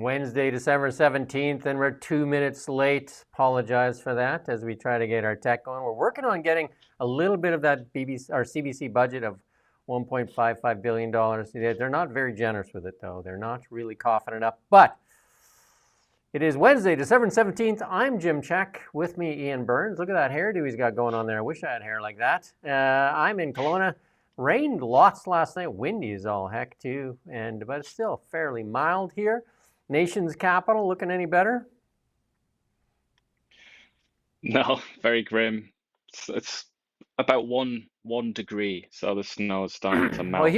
Wednesday, December 17th, and we're 2 minutes late. Apologize for that as we try to get our tech going. We're working on getting a little bit of that CBC budget of $1.55 billion. They're not very generous with it, though. They're not really coughing it up. But it is Wednesday, December 17th. I'm Jim Check. With me, Iain Burns. Look at that hairdo he's got going on there. I wish I had hair like that. I'm in Kelowna. Rained lots last night. Windy as all heck, too. But it's still fairly mild here. Nation's capital looking any better? No, very grim. It's about one degree, so the snow is starting to melt,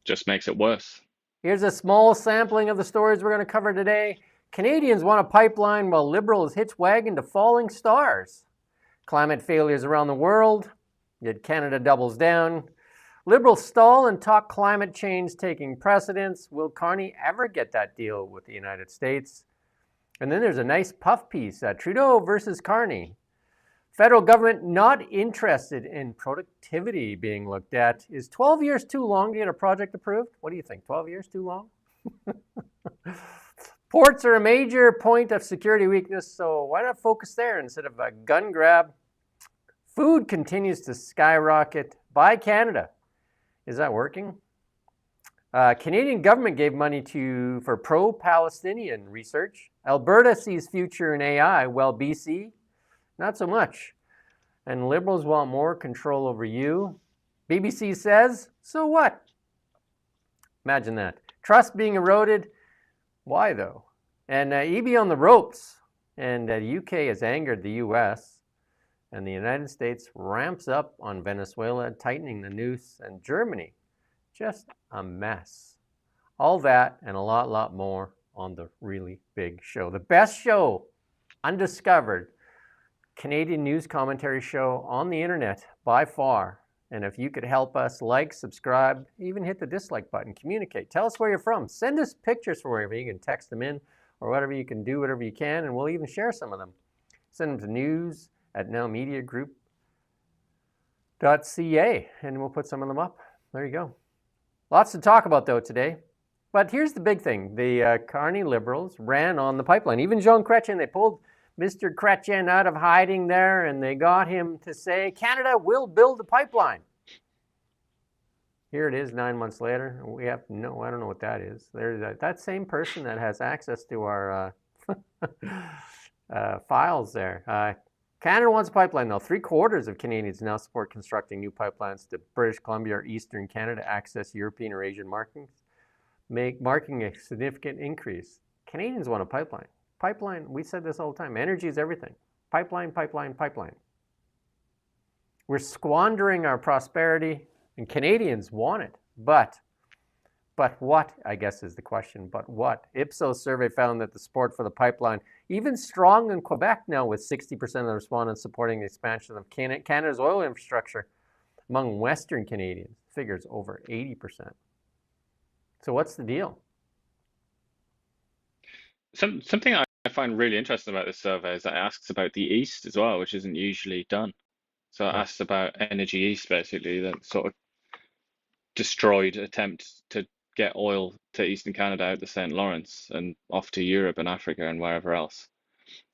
just makes it worse. Here's a small sampling of the stories we're going to cover today. Canadians want a pipeline while Liberals hitch wagon to falling stars. Climate failures around the world, yet Canada doubles down. Liberals stall and talk climate change taking precedence. Will Carney ever get that deal with the United States? And then there's a nice puff piece, Trudeau versus Carney. Federal government not interested in productivity being looked at. Is 12 years too long to get a project approved? What do you think? 12 years too long? Ports are a major point of security weakness, so why not focus there instead of a gun grab? Food continues to skyrocket. Buy Canada. Is that working? Canadian government gave money for pro-Palestinian research. Alberta sees future in AI, while BC, not so much. And Liberals want more control over you. BBC says, so what? Imagine that. Trust being eroded. Why, though? And EB on the ropes. And the UK has angered the US. And the United States ramps up on Venezuela, tightening the noose, and Germany, just a mess. All that and a lot more on the really big show. The best show, undiscovered, Canadian news commentary show on the internet by far. And if you could help us like, subscribe, even hit the dislike button, communicate. Tell us where you're from. Send us pictures from wherever. You can text them in or whatever you can do, whatever you can, and we'll even share some of them. Send them to news@nowmediagroup.ca, and we'll put some of them up. There you go. Lots to talk about, though, today. But here's the big thing. The Carney Liberals ran on the pipeline. Even Jean Chrétien, they pulled Mr. Chrétien out of hiding there, and they got him to say, Canada will build a pipeline. Here it is 9 months later. We have no, I don't know what that is. There's that same person that has access to our files there. Canada wants a pipeline, though. 3/4 of Canadians now support constructing new pipelines to British Columbia or Eastern Canada, access European or Asian markings, marking a significant increase. Canadians want a pipeline. Pipeline, we said this all the time. Energy is everything. Pipeline, pipeline, pipeline. We're squandering our prosperity, and Canadians want it. But what, I guess, is the question. But what? Ipsos survey found that the support for the pipeline, even strong in Quebec now, with 60% of the respondents supporting the expansion of Canada's oil infrastructure. Among Western Canadians, figures over 80%. So what's the deal? Something I find really interesting about this survey is that it asks about the East as well, which isn't usually done. So it asks about Energy East, basically, that sort of destroyed attempt to get oil to Eastern Canada out the St. Lawrence and off to Europe and Africa and wherever else.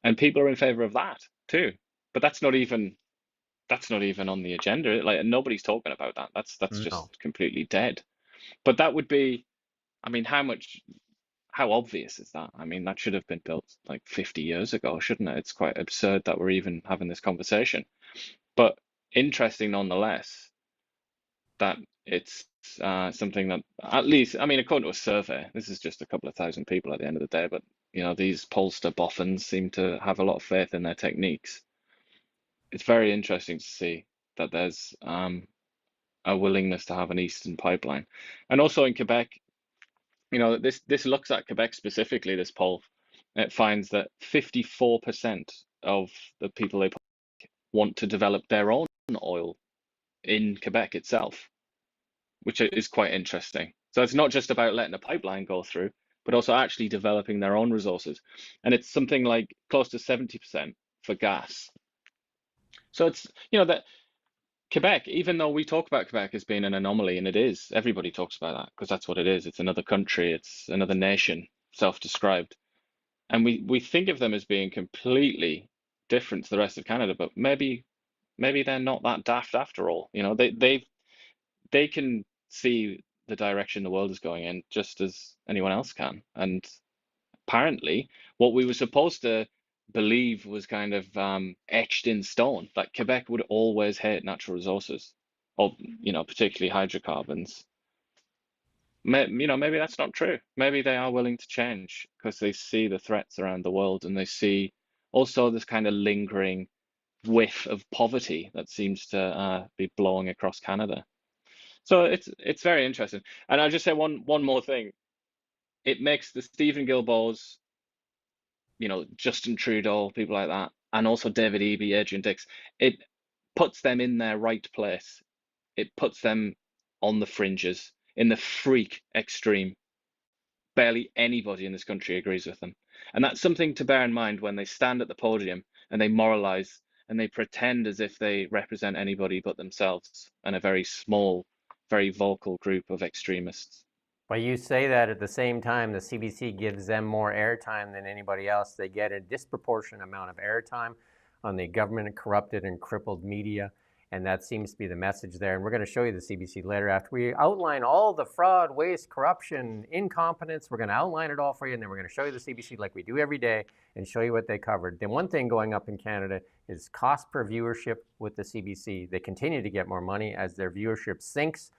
And people are in favor of that too. But that's not even on the agenda. Like, nobody's talking about that. That's just completely dead. But that would be, I mean, how obvious is that? I mean, that should have been built like 50 years ago, shouldn't it? It's quite absurd that we're even having this conversation. But interesting nonetheless that it's something that, at least, I mean, according to a survey, this is just a couple of thousand people at the end of the day, but these pollster boffins seem to have a lot of faith in their techniques. It's very interesting to see that there's a willingness to have an Eastern pipeline. And also in Quebec, this looks at Quebec specifically, this poll. It finds that 54% of the people they want to develop their own oil in Quebec itself, which is quite interesting. So it's not just about letting a pipeline go through, but also actually developing their own resources. And it's something like close to 70% for gas. So it's, that Quebec, even though we talk about Quebec as being an anomaly, and it is, everybody talks about that because that's what it is. It's another country, it's another nation. self-described, and we think of them as being completely different to the rest of Canada, but maybe they're not that daft after all. They can see the direction the world is going in just as anyone else can. And apparently, what we were supposed to believe was kind of etched in stone, that Quebec would always hate natural resources, or particularly hydrocarbons. Maybe that's not true. Maybe they are willing to change because they see the threats around the world, and they see also this kind of lingering whiff of poverty that seems to be blowing across Canada. So it's very interesting. And I'll just say one more thing. It makes the Stephen Guilbeaults, Justin Trudeau, people like that, and also David Eby, Adrian Dix, it puts them in their right place. It puts them on the fringes, in the freak extreme. Barely anybody in this country agrees with them. And that's something to bear in mind when they stand at the podium and they moralize and they pretend as if they represent anybody but themselves and a very small, very vocal group of extremists. But you say that at the same time, the CBC gives them more airtime than anybody else. They get a disproportionate amount of airtime on the government corrupted and crippled media. And that seems to be the message there. And we're going to show you the CBC later after we outline all the fraud, waste, corruption, incompetence. We're going to outline it all for you. And then we're going to show you the CBC like we do every day and show you what they covered. Then one thing going up in Canada is cost per viewership with the CBC. They continue to get more money as their viewership sinks.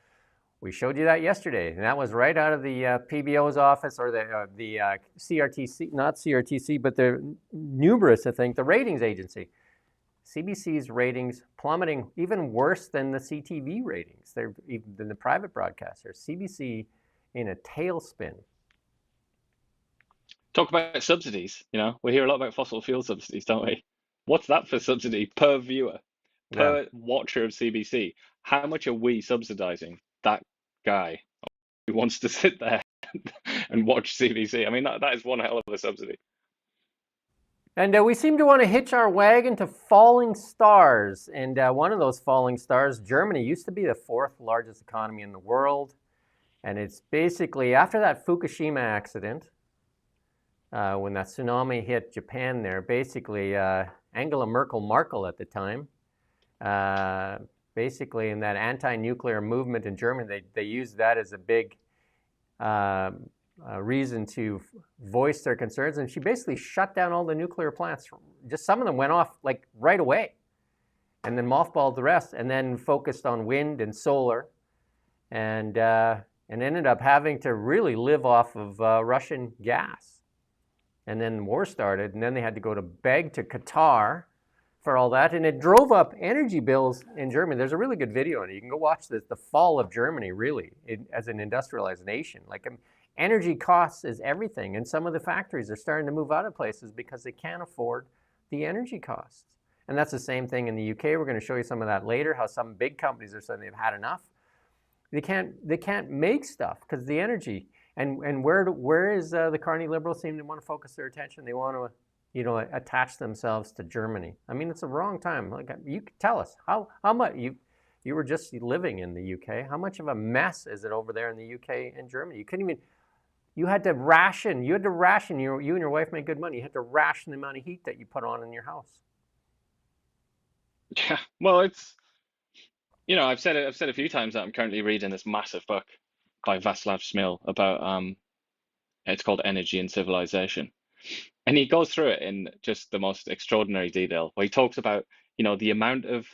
We showed you that yesterday, and that was right out of the PBO's office, or the CRTC, not CRTC, but the Numerous, I think, the ratings agency. CBC's ratings plummeting even worse than the CTV ratings. They're even than the private broadcasters. CBC in a tailspin. Talk about subsidies, we hear a lot about fossil fuel subsidies, don't we? What's that for subsidy per viewer, per watcher of CBC? How much are we subsidizing that guy who wants to sit there and watch CBC? I mean, that is one hell of a subsidy. And we seem to want to hitch our wagon to falling stars. And one of those falling stars, Germany, used to be the fourth largest economy in the world. And it's basically after that Fukushima accident, when that tsunami hit Japan there, basically Angela Merkel at the time, basically in that anti-nuclear movement in Germany, they used that as a big reason to voice their concerns, and she basically shut down all the nuclear plants. Just some of them went off like right away, and then mothballed the rest, and then focused on wind and solar, and ended up having to really live off of Russian gas. And then the war started, and then they had to go to beg to Qatar for all that, and it drove up energy bills in Germany. There's a really good video on it. You can go watch the fall of Germany, really, as an industrialized nation. Like energy costs is everything, and some of the factories are starting to move out of places because they can't afford the energy costs. And that's the same thing in the UK. We're going to show you some of that later, how some big companies are saying they've had enough. They can't make stuff because the energy. And where is the Carney Liberals seem to want to focus their attention? They want to attach themselves to Germany. I mean, it's a wrong time. Like, you tell us how much you were just living in the UK. How much of a mess is it over there in the UK and Germany? You couldn't even. You had to ration. You and your wife made good money. You had to ration the amount of heat that you put on in your house. Yeah, well, I've said a few times that I'm currently reading this massive book by Václav Smil about it's called Energy and Civilization. And he goes through it in just the most extraordinary detail, where he talks about, the amount of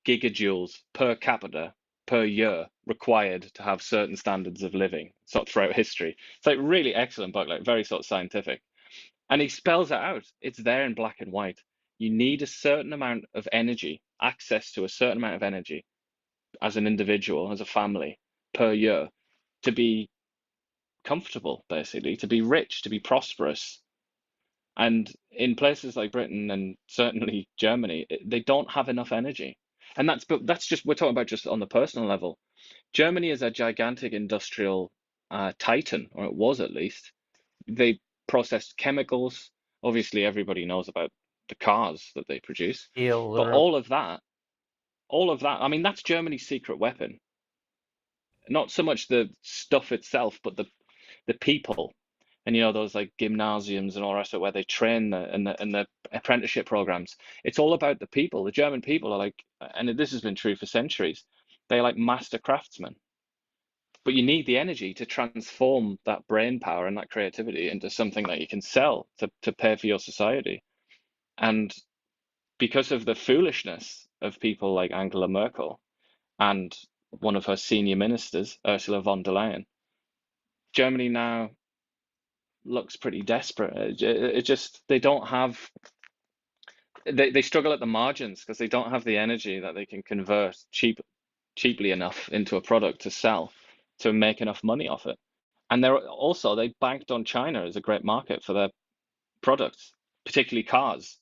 gigajoules per capita per year required to have certain standards of living sort of throughout history. It's like really excellent book, like very sort of scientific. And he spells it out. It's there in black and white. You need a certain amount of energy, access to a certain amount of energy as an individual, as a family per year to be comfortable, basically, to be rich, to be prosperous. And in places like Britain and certainly Germany, they don't have enough energy. And that's just, we're talking about just on the personal level. Germany is a gigantic industrial titan, or it was at least. They processed chemicals. Obviously, everybody knows about the cars that they produce. But all of that, I mean, that's Germany's secret weapon. Not so much the stuff itself, but the people. and those like gymnasiums and all the rest of it where they train and the apprenticeship programs. It's all about the people. The German people are like, and this has been true for centuries, they're like master craftsmen. But you need the energy to transform that brain power and that creativity into something that you can sell to pay for your society. And because of the foolishness of people like Angela Merkel and one of her senior ministers, Ursula von der Leyen, Germany now looks pretty desperate. It just, they don't have, they struggle at the margins because they don't have the energy that they can convert cheaply enough into a product to sell to make enough money off it. And they banked on China as a great market for their products, particularly cars.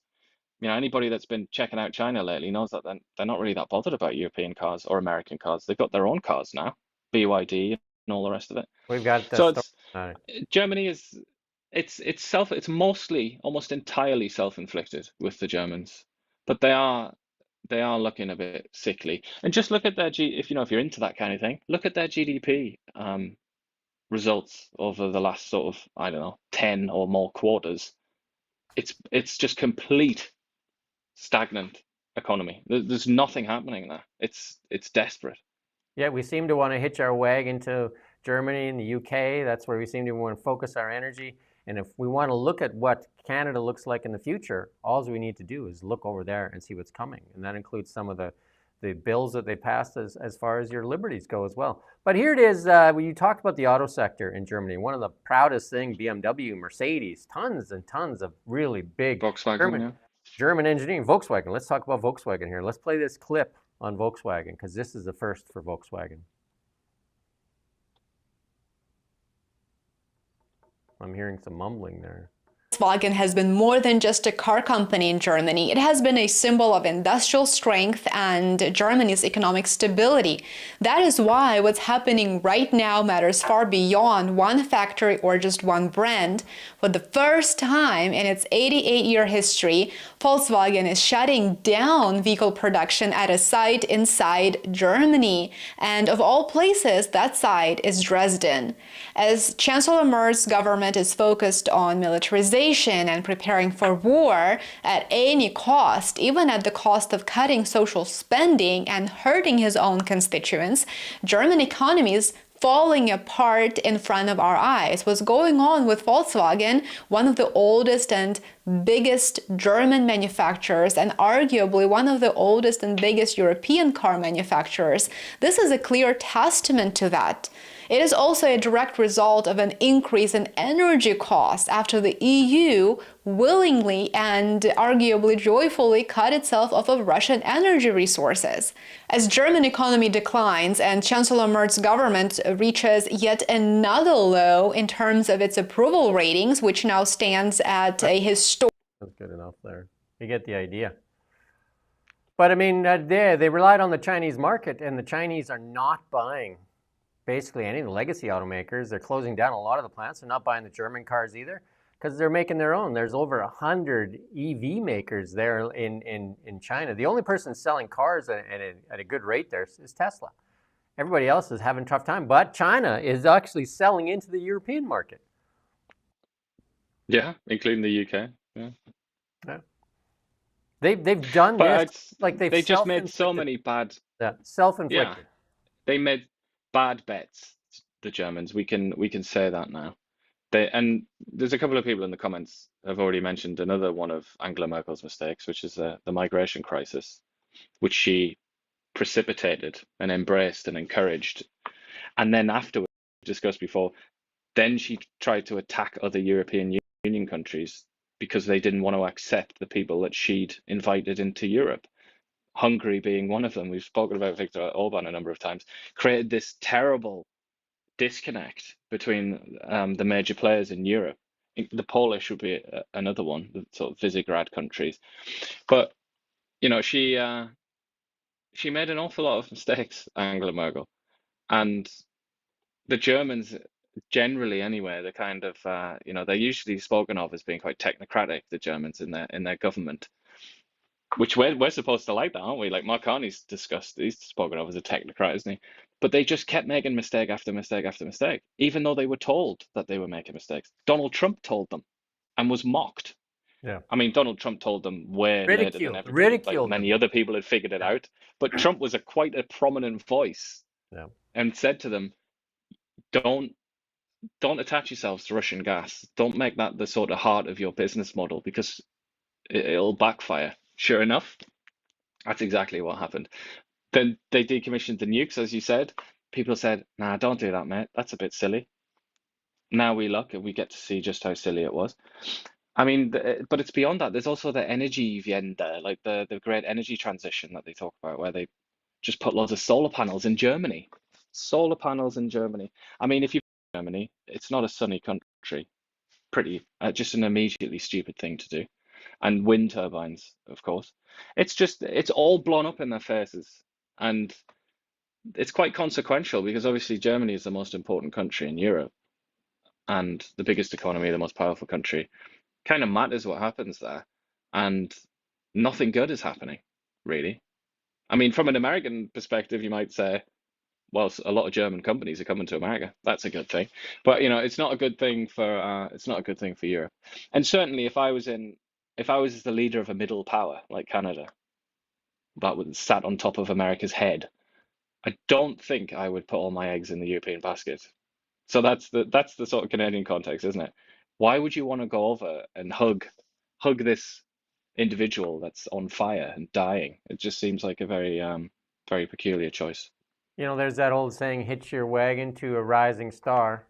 Anybody that's been checking out China lately knows that they're not really that bothered about European cars or American cars. They've got their own cars now, BYD and all the rest of it. We've got the So story. Germany is it's mostly almost entirely self-inflicted with the Germans, but they are looking a bit sickly. And just look at their if you're into that kind of thing, look at their GDP results over the last sort of, I don't know, 10 or more quarters. It's just complete stagnant economy. There's nothing happening there. It's desperate. Yeah, we seem to want to hitch our wagon to Germany and the UK. That's where we seem to want to focus our energy. And if we want to look at what Canada looks like in the future, all we need to do is look over there and see what's coming. And that includes some of the bills that they passed as far as your liberties go as well. But here it is, when you talked about the auto sector in Germany, one of the proudest things, BMW, Mercedes, tons and tons of really big Volkswagen, German engineering. Volkswagen, let's talk about Volkswagen here. Let's play this clip on Volkswagen because this is the first for Volkswagen. I'm hearing some mumbling there. Volkswagen has been more than just a car company in Germany. It has been a symbol of industrial strength and Germany's economic stability. That is why what's happening right now matters far beyond one factory or just one brand. For the first time in its 88-year history, Volkswagen is shutting down vehicle production at a site inside Germany. And of all places, that site is Dresden. As Chancellor Merz's government is focused on militarization and preparing for war at any cost, even at the cost of cutting social spending and hurting his own constituents, German economy is falling apart in front of our eyes. What's going on with Volkswagen, one of the oldest and biggest German manufacturers and arguably one of the oldest and biggest European car manufacturers, this is a clear testament to that. It is also a direct result of an increase in energy costs after the EU willingly and arguably joyfully cut itself off of Russian energy resources. As German economy declines and Chancellor Merz's government reaches yet another low in terms of its approval ratings, which now stands at a historic... That's good enough there. You get the idea. But I mean, they relied on the Chinese market, and the Chinese are not buying basically any of the legacy automakers. They're closing down a lot of the plants. They're not buying the German cars either because they're making their own. There's over 100 EV makers there in China. The only person selling cars at a good rate there is Tesla. Everybody else is having a tough time, but China is actually selling into the European market. Yeah, including the UK. Yeah. They've done this, like they just made so many bad. Yeah, self-inflicted. Yeah, they made bad bets. The Germans, we can say that now. And there's a couple of people in the comments have already mentioned another one of Angela Merkel's mistakes, which is the migration crisis, which she precipitated and embraced and encouraged. And then afterwards, discussed before, then she tried to attack other European Union countries because they didn't want to accept the people that she'd invited into Europe. Hungary being one of them. We've spoken about Viktor Orban a number of times, created this terrible disconnect between the major players in Europe. The Polish would be another one, the sort of Visegrad countries. But, she made an awful lot of mistakes, Angela Merkel. And the Germans, generally anyway, they're kind of, they're usually spoken of as being quite technocratic, the Germans in their government. Which we're supposed to like that, aren't we? Like Mark Carney's discussed, he's spoken of as a technocrat, isn't he? But they just kept making mistake after mistake after mistake, even though they were told that they were making mistakes. Donald Trump told them and was mocked. Yeah. I mean, Donald Trump told them way later than everybody, like Ridiculed many them. other people had figured it Yeah. out. But Trump was quite a prominent voice Yeah. and said to them, don't attach yourselves to Russian gas. Don't make that the sort of heart of your business model because it'll backfire. Sure enough, that's exactly what happened. Then they decommissioned the nukes, as you said. People said, nah, don't do that, mate. That's a bit silly. Now we look and we get to see just how silly it was. I mean, but it's beyond that. There's also the energy Wende, like the great energy transition that they talk about, where they just put loads of solar panels in Germany. Solar panels in Germany. I mean, if you're in Germany, it's not a sunny country. Pretty, just an immediately stupid thing to do. And wind turbines, of course. It's all blown up in their faces. And it's quite consequential because obviously Germany is the most important country in Europe and the biggest economy, the most powerful country. Kind of matters what happens there. And nothing good is happening, really. I mean, from an American perspective, you might say, well, a lot of German companies are coming to America. That's a good thing. But it's not a good thing for Europe. And certainly if I was the leader of a middle power like Canada that was sat on top of America's head, I don't think I would put all my eggs in the European basket. So that's the sort of Canadian context, isn't it? Why would you want to go over and hug this individual that's on fire and dying? It just seems like a very peculiar choice. There's that old saying, hitch your wagon to a rising star.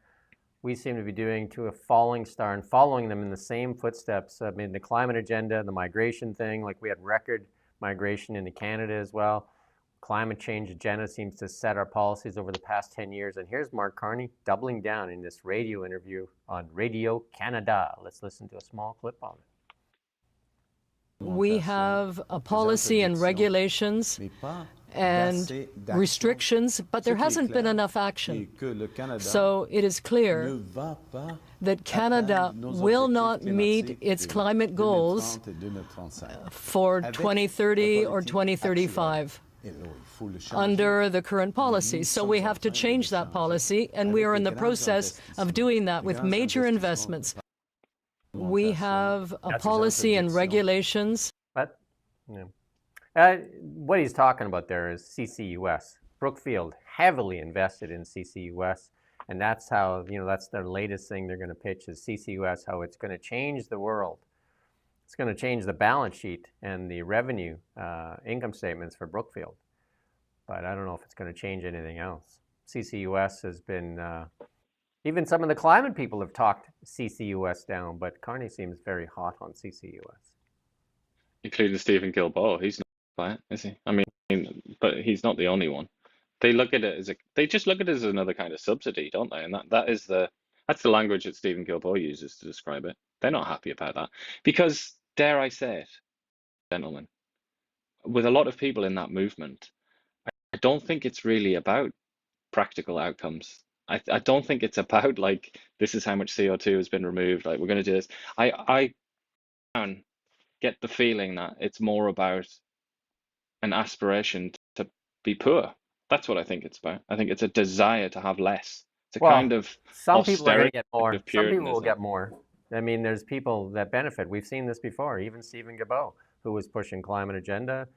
We seem to be doing to a falling star and following them in the same footsteps. I mean, the climate agenda, the migration thing, like we had record migration into Canada as well. Climate change agenda seems to set our policies over the past 10 years. And here's Mark Carney doubling down in this radio interview on Radio Canada. Let's listen to a small clip on it. We have a policy and regulations and restrictions, but there hasn't been enough action. So it is clear that Canada will not meet its climate goals for 2030 or 2035 under the current policy. So we have to change that policy, and we are in the process of doing that with major investments. We have a policy and regulations. But, what he's talking about there is CCUS. Brookfield heavily invested in CCUS, and that's how, that's their latest thing they're going to pitch is CCUS, how it's going to change the world. It's going to change the balance sheet and the revenue income statements for Brookfield. But I don't know if it's going to change anything else. CCUS has been, even some of the climate people have talked CCUS down, but Carney seems very hot on CCUS. Including Stephen Guilbeault. He's not by it, is he? I mean, but he's not the only one. They look at it they just look at it as another kind of subsidy, don't they? And that's the language that Stephen Guilbeault uses to describe it. They're not happy about that because, dare I say it, gentlemen, with a lot of people in that movement, I don't think it's really about practical outcomes. I don't think it's about like this is how much CO2 has been removed. Like we're going to do this. I get the feeling that it's more about an aspiration to be poor. That's what I think it's about. I think it's a desire to have less. It's a kind of some people are going to get more. Some people will get more. I mean, there's people that benefit. We've seen this before. Even Stephen Guilbeault, who was pushing climate agenda,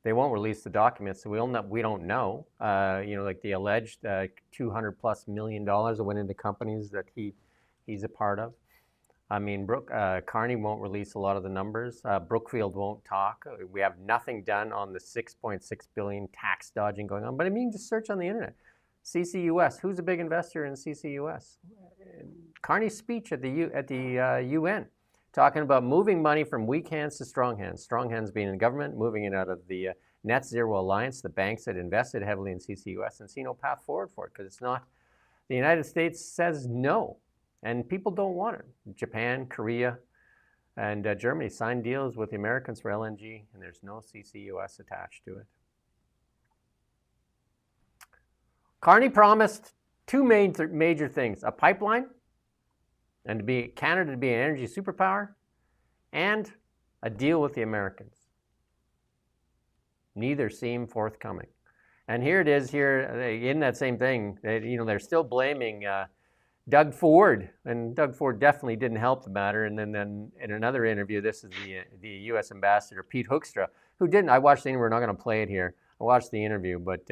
they won't release the documents, so we don't know. Like the alleged $200+ million that went into companies that he's a part of. I mean, Carney won't release a lot of the numbers. Brookfield won't talk. We have nothing done on the $6.6 billion tax dodging going on. But I mean, just search on the internet. CCUS. Who's a big investor in CCUS? Carney's speech at the UN, talking about moving money from weak hands to strong hands. Strong hands being in government, moving it out of the Net Zero Alliance, the banks that invested heavily in CCUS, and see no path forward for it because it's not. The United States says no. And people don't want it. Japan, Korea, and Germany signed deals with the Americans for LNG, and there's no CCUS attached to it. Carney promised two major things: a pipeline, and Canada to be an energy superpower, and a deal with the Americans. Neither seem forthcoming. And here it is here in that same thing. They're still blaming Doug Ford, and Doug Ford definitely didn't help the matter. And then in another interview, this is the U.S. ambassador, Pete Hoekstra, who didn't. I watched the interview. We're not going to play it here. I watched the interview, but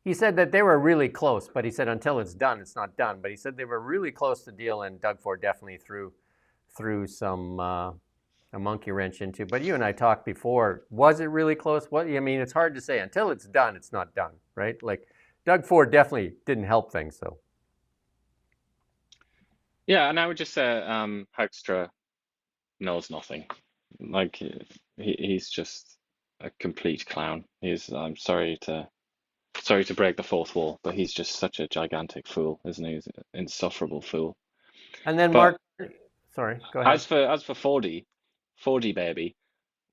he said that they were really close. But he said until it's done, it's not done. But he said they were really close to deal, and Doug Ford definitely threw some a monkey wrench into. But you and I talked before. Was it really close? What I mean, it's hard to say. Until it's done, it's not done, right? Like Doug Ford definitely didn't help things, though. Yeah, and I would just say Hoekstra knows nothing. Like he's just a complete clown. I'm sorry to break the fourth wall, but he's just such a gigantic fool, isn't he? He's an insufferable fool. And then But Mark, sorry, go ahead. As for Fordy baby,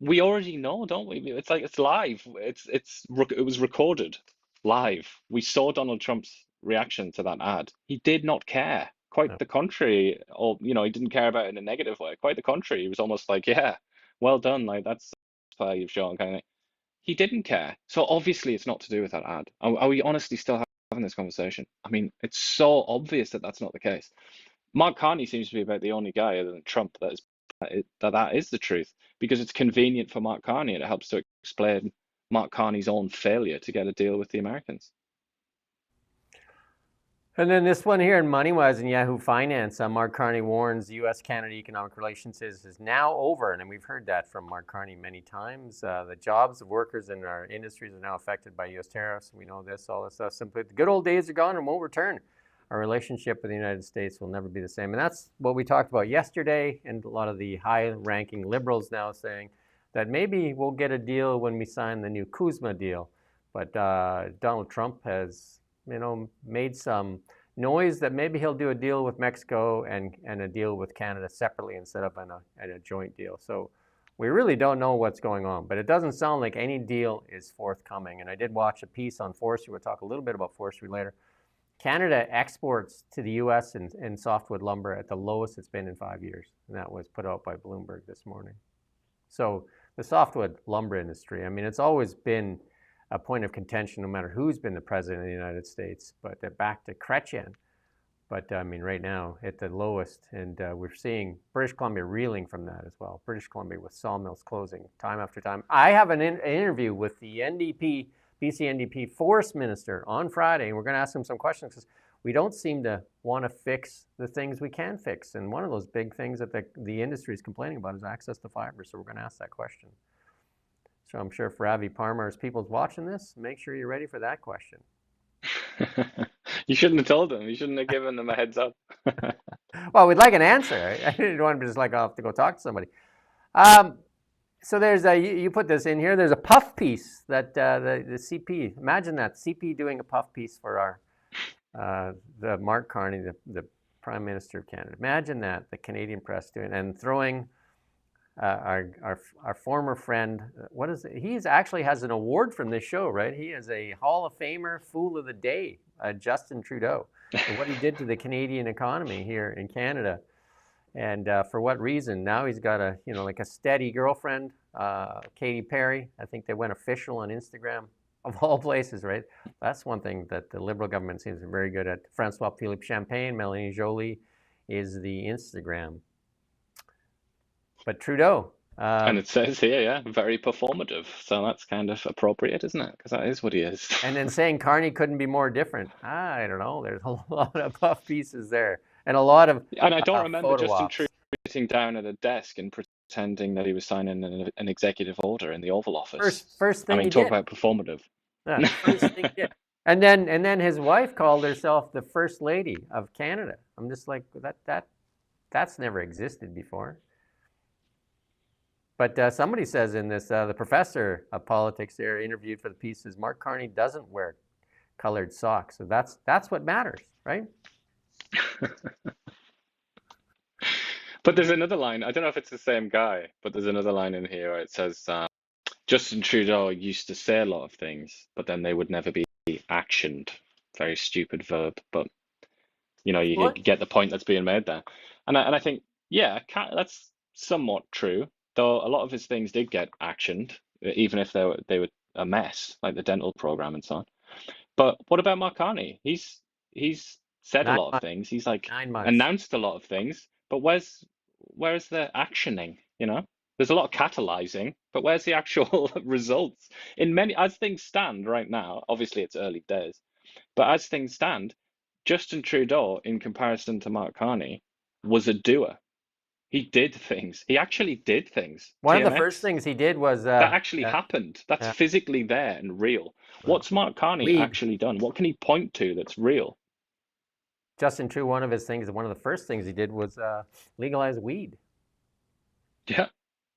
we already know, don't we? It's like it's live. It was recorded live. We saw Donald Trump's reaction to that ad. He did not care. Quite the contrary, or he didn't care about it in a negative way. Quite the contrary. He was almost like, "Yeah, well done. Like that's how you've shown." Kind of. He didn't care. So obviously, it's not to do with that ad. Are we honestly still having this conversation? I mean, it's so obvious that that's not the case. Mark Carney seems to be about the only guy other than Trump that is the truth, because it's convenient for Mark Carney and it helps to explain Mark Carney's own failure to get a deal with the Americans. And then this one here in MoneyWise and Yahoo Finance, Mark Carney warns U.S.-Canada economic relations is now over. And we've heard that from Mark Carney many times. The jobs of workers in our industries are now affected by U.S. tariffs. We know this, all this stuff. Simply, the good old days are gone and won't return. Our relationship with the United States will never be the same. And that's what we talked about yesterday, and a lot of the high-ranking liberals now saying that maybe we'll get a deal when we sign the new Kuzma deal. But Donald Trump has made some noise that maybe he'll do a deal with Mexico and a deal with Canada separately instead of in a joint deal. So we really don't know what's going on, but it doesn't sound like any deal is forthcoming. And I did watch a piece on forestry. We'll talk a little bit about forestry later. Canada exports to the U.S. in softwood lumber at the lowest it's been in 5 years, and that was put out by Bloomberg this morning. So the softwood lumber industry, I mean, it's always been a point of contention no matter who's been the president of the United States, but back to Chrétien. But I mean, right now at the lowest, and we're seeing British Columbia reeling from that as well. British Columbia with sawmills closing time after time. I have an interview with the BC NDP forest minister on Friday, and we're going to ask him some questions because we don't seem to want to fix the things we can fix. And one of those big things that the industry is complaining about is access to fiber. So we're going to ask that question. So I'm sure if Ravi Parmar's people's watching this, make sure you're ready for that question. You shouldn't have told them. You shouldn't have given them a heads up. Well, we'd like an answer. I didn't want to just like, I'll have to go talk to somebody. So there's you put this in here. There's a puff piece that the CP. Imagine that CP doing a puff piece for the Mark Carney, the Prime Minister of Canada. Imagine that, the Canadian press doing, and throwing our former friend. What is it? He actually has an award from this show, right? He is a Hall of Famer, Fool of the Day, Justin Trudeau, for what he did to the Canadian economy here in Canada. And for what reason? Now he's got a like a steady girlfriend, Katy Perry. I think they went official on Instagram, of all places, right? That's one thing that the Liberal government seems to be very good at. Francois-Philippe Champagne, Melanie Joly is the Instagram. But Trudeau. And it says here, yeah, very performative. So that's kind of appropriate, isn't it? Because that is what he is. And then saying Carney couldn't be more different. I don't know. There's a lot of puff pieces there. And a lot of And I don't remember Justin Trudeau sitting down at a desk and pretending that he was signing an executive order in the Oval Office. First thing I mean, talk about performative. Yeah, first thing he did. And then his wife called herself the First Lady of Canada. I'm just like, that's never existed before. But somebody says in this, the professor of politics there interviewed for the piece says Mark Carney doesn't wear colored socks. So that's what matters, right? But there's another line. I don't know if it's the same guy, but there's another line in here where it says Justin Trudeau used to say a lot of things, but then they would never be actioned. Very stupid verb, but you get the point that's being made there. And I think, yeah, that's somewhat true. Though a lot of his things did get actioned, even if they were a mess, like the dental program and so on. But what about Mark Carney? He's said a Nine lot of months. things. He's like 9 months. announced a lot of things, but where's the actioning, you know? There's a lot of catalyzing, but where's the actual results? As things stand right now, obviously it's early days, but as things stand, Justin Trudeau, in comparison to Mark Carney, was a doer. He did things. He actually did things. One of the TMX, first things he did was that actually happened. That's uh, physically there and real. What's Mark Carney weed. actually done? What can he point to that's real? Justin Trudeau, one of the first things he did was legalize weed. Yeah,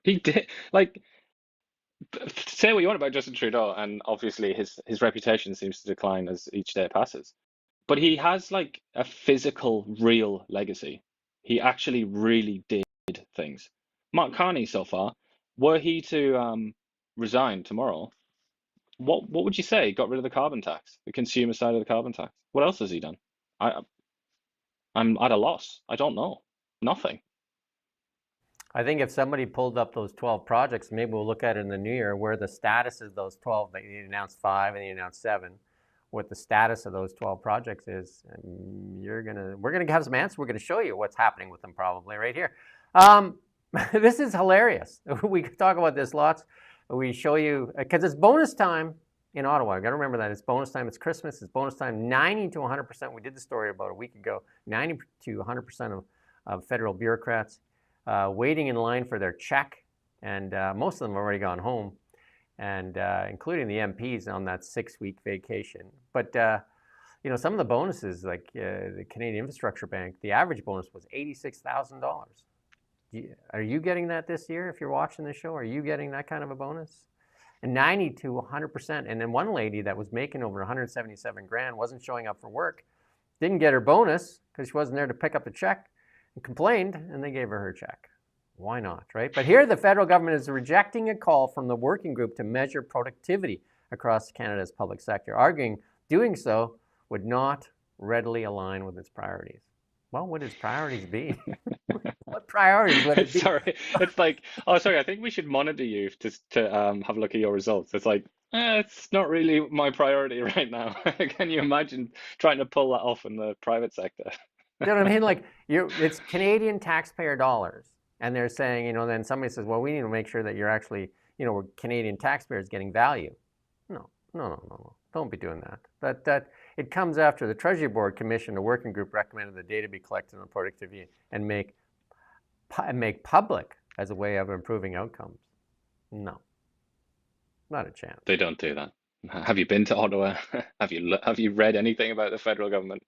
he did. Like, say what you want about Justin Trudeau, and obviously his reputation seems to decline as each day passes. But he has like a physical, real legacy. He actually really did things. Mark Carney, so far, were he to resign tomorrow, what would you say? Got rid of the carbon tax, the consumer side of the carbon tax. What else has he done? I'm at a loss. I don't know. Nothing. I think if somebody pulled up those 12 projects, maybe we'll look at it in the new year, where the status of those 12, like you announced 5 and you announced 7, what the status of those 12 projects is, and we're gonna have some answers. We're gonna show you what's happening with them probably right here. This is hilarious. We could talk about this lots. We show you, because it's bonus time in Ottawa. I gotta remember that it's bonus time. It's Christmas. It's bonus time. 90 to 100%. We did the story about a week ago. 90 to 100% of federal bureaucrats waiting in line for their check, and most of them have already gone home, and including the MPs on that 6-week vacation. But you know, some of the bonuses, like the Canadian Infrastructure Bank, the average bonus was $86,000. Are you getting that this year? If you're watching the show, are you getting that kind of a bonus? And 90 to 100%. And then one lady that was making over 177 grand wasn't showing up for work, didn't get her bonus because she wasn't there to pick up the check, and complained, and they gave her check. Why not, right? But here the federal government is rejecting a call from the working group to measure productivity across Canada's public sector, arguing doing so would not readily align with its priorities. Well, what would its priorities be? What priorities would it be? Sorry, it's like, oh, sorry, I think we should monitor you to have a look at your results. It's like, it's not really my priority right now. Can you imagine trying to pull that off in the private sector? You know what I mean? Like, it's Canadian taxpayer dollars, and they're saying, you know, then somebody says, well, we need to make sure that you're actually, you know, we're Canadian taxpayers getting value. No. Don't be doing that. That it comes after the Treasury Board commissioned a working group recommended the data be collected on productivity and make public as a way of improving outcomes. No, not a chance. They don't do that. Have you been to Ottawa? Have you read anything about the federal government?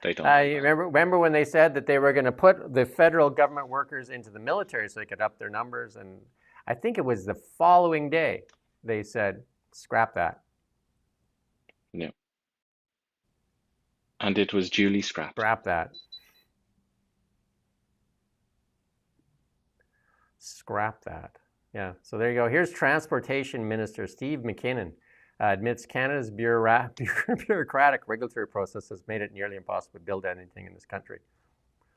They don't. Remember when they said that they were going to put the federal government workers into the military so they could up their numbers, and I think it was the following day they said, scrap that. Yeah. And it was duly scrapped. Scrap that. Scrap that. Yeah. So there you go. Here's Transportation Minister Steve McKinnon admits Canada's bureaucratic regulatory process has made it nearly impossible to build anything in this country.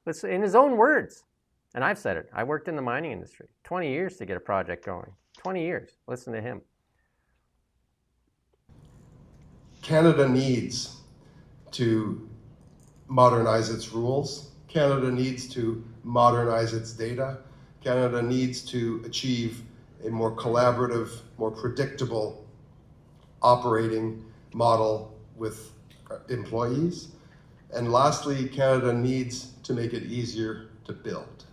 Listen, in his own words, and I've said it, I worked in the mining industry, 20 years to get a project going. 20 years. Listen to him. Canada needs to modernize its rules. Canada needs to modernize its data. Canada needs to achieve a more collaborative, more predictable operating model with employees. And lastly, Canada needs to make it easier to build.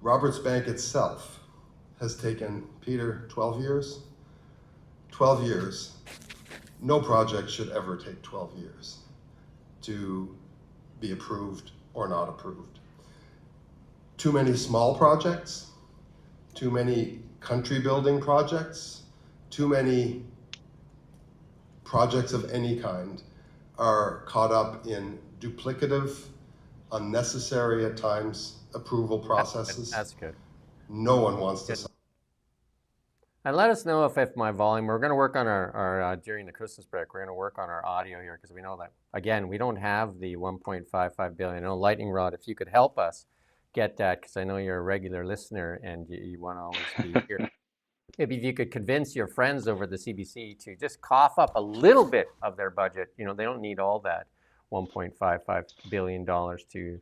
Roberts Bank itself has taken, Peter, 12 years? 12 years. No project should ever take 12 years to be approved or not approved. Too many small projects, too many country building projects, too many projects of any kind are caught up in duplicative, unnecessary at times approval processes. That's good. No one wants to. And let us know if my volume, we're going to work on our during the Christmas break, we're going to work on our audio here because we know that, again, we don't have the 1.55 billion. I know Lightning Rod, if you could help us get that, because I know you're a regular listener and you want to always be here. maybe if you could convince your friends over the CBC to just cough up a little bit of their budget, you know, they don't need all that $1.55 billion to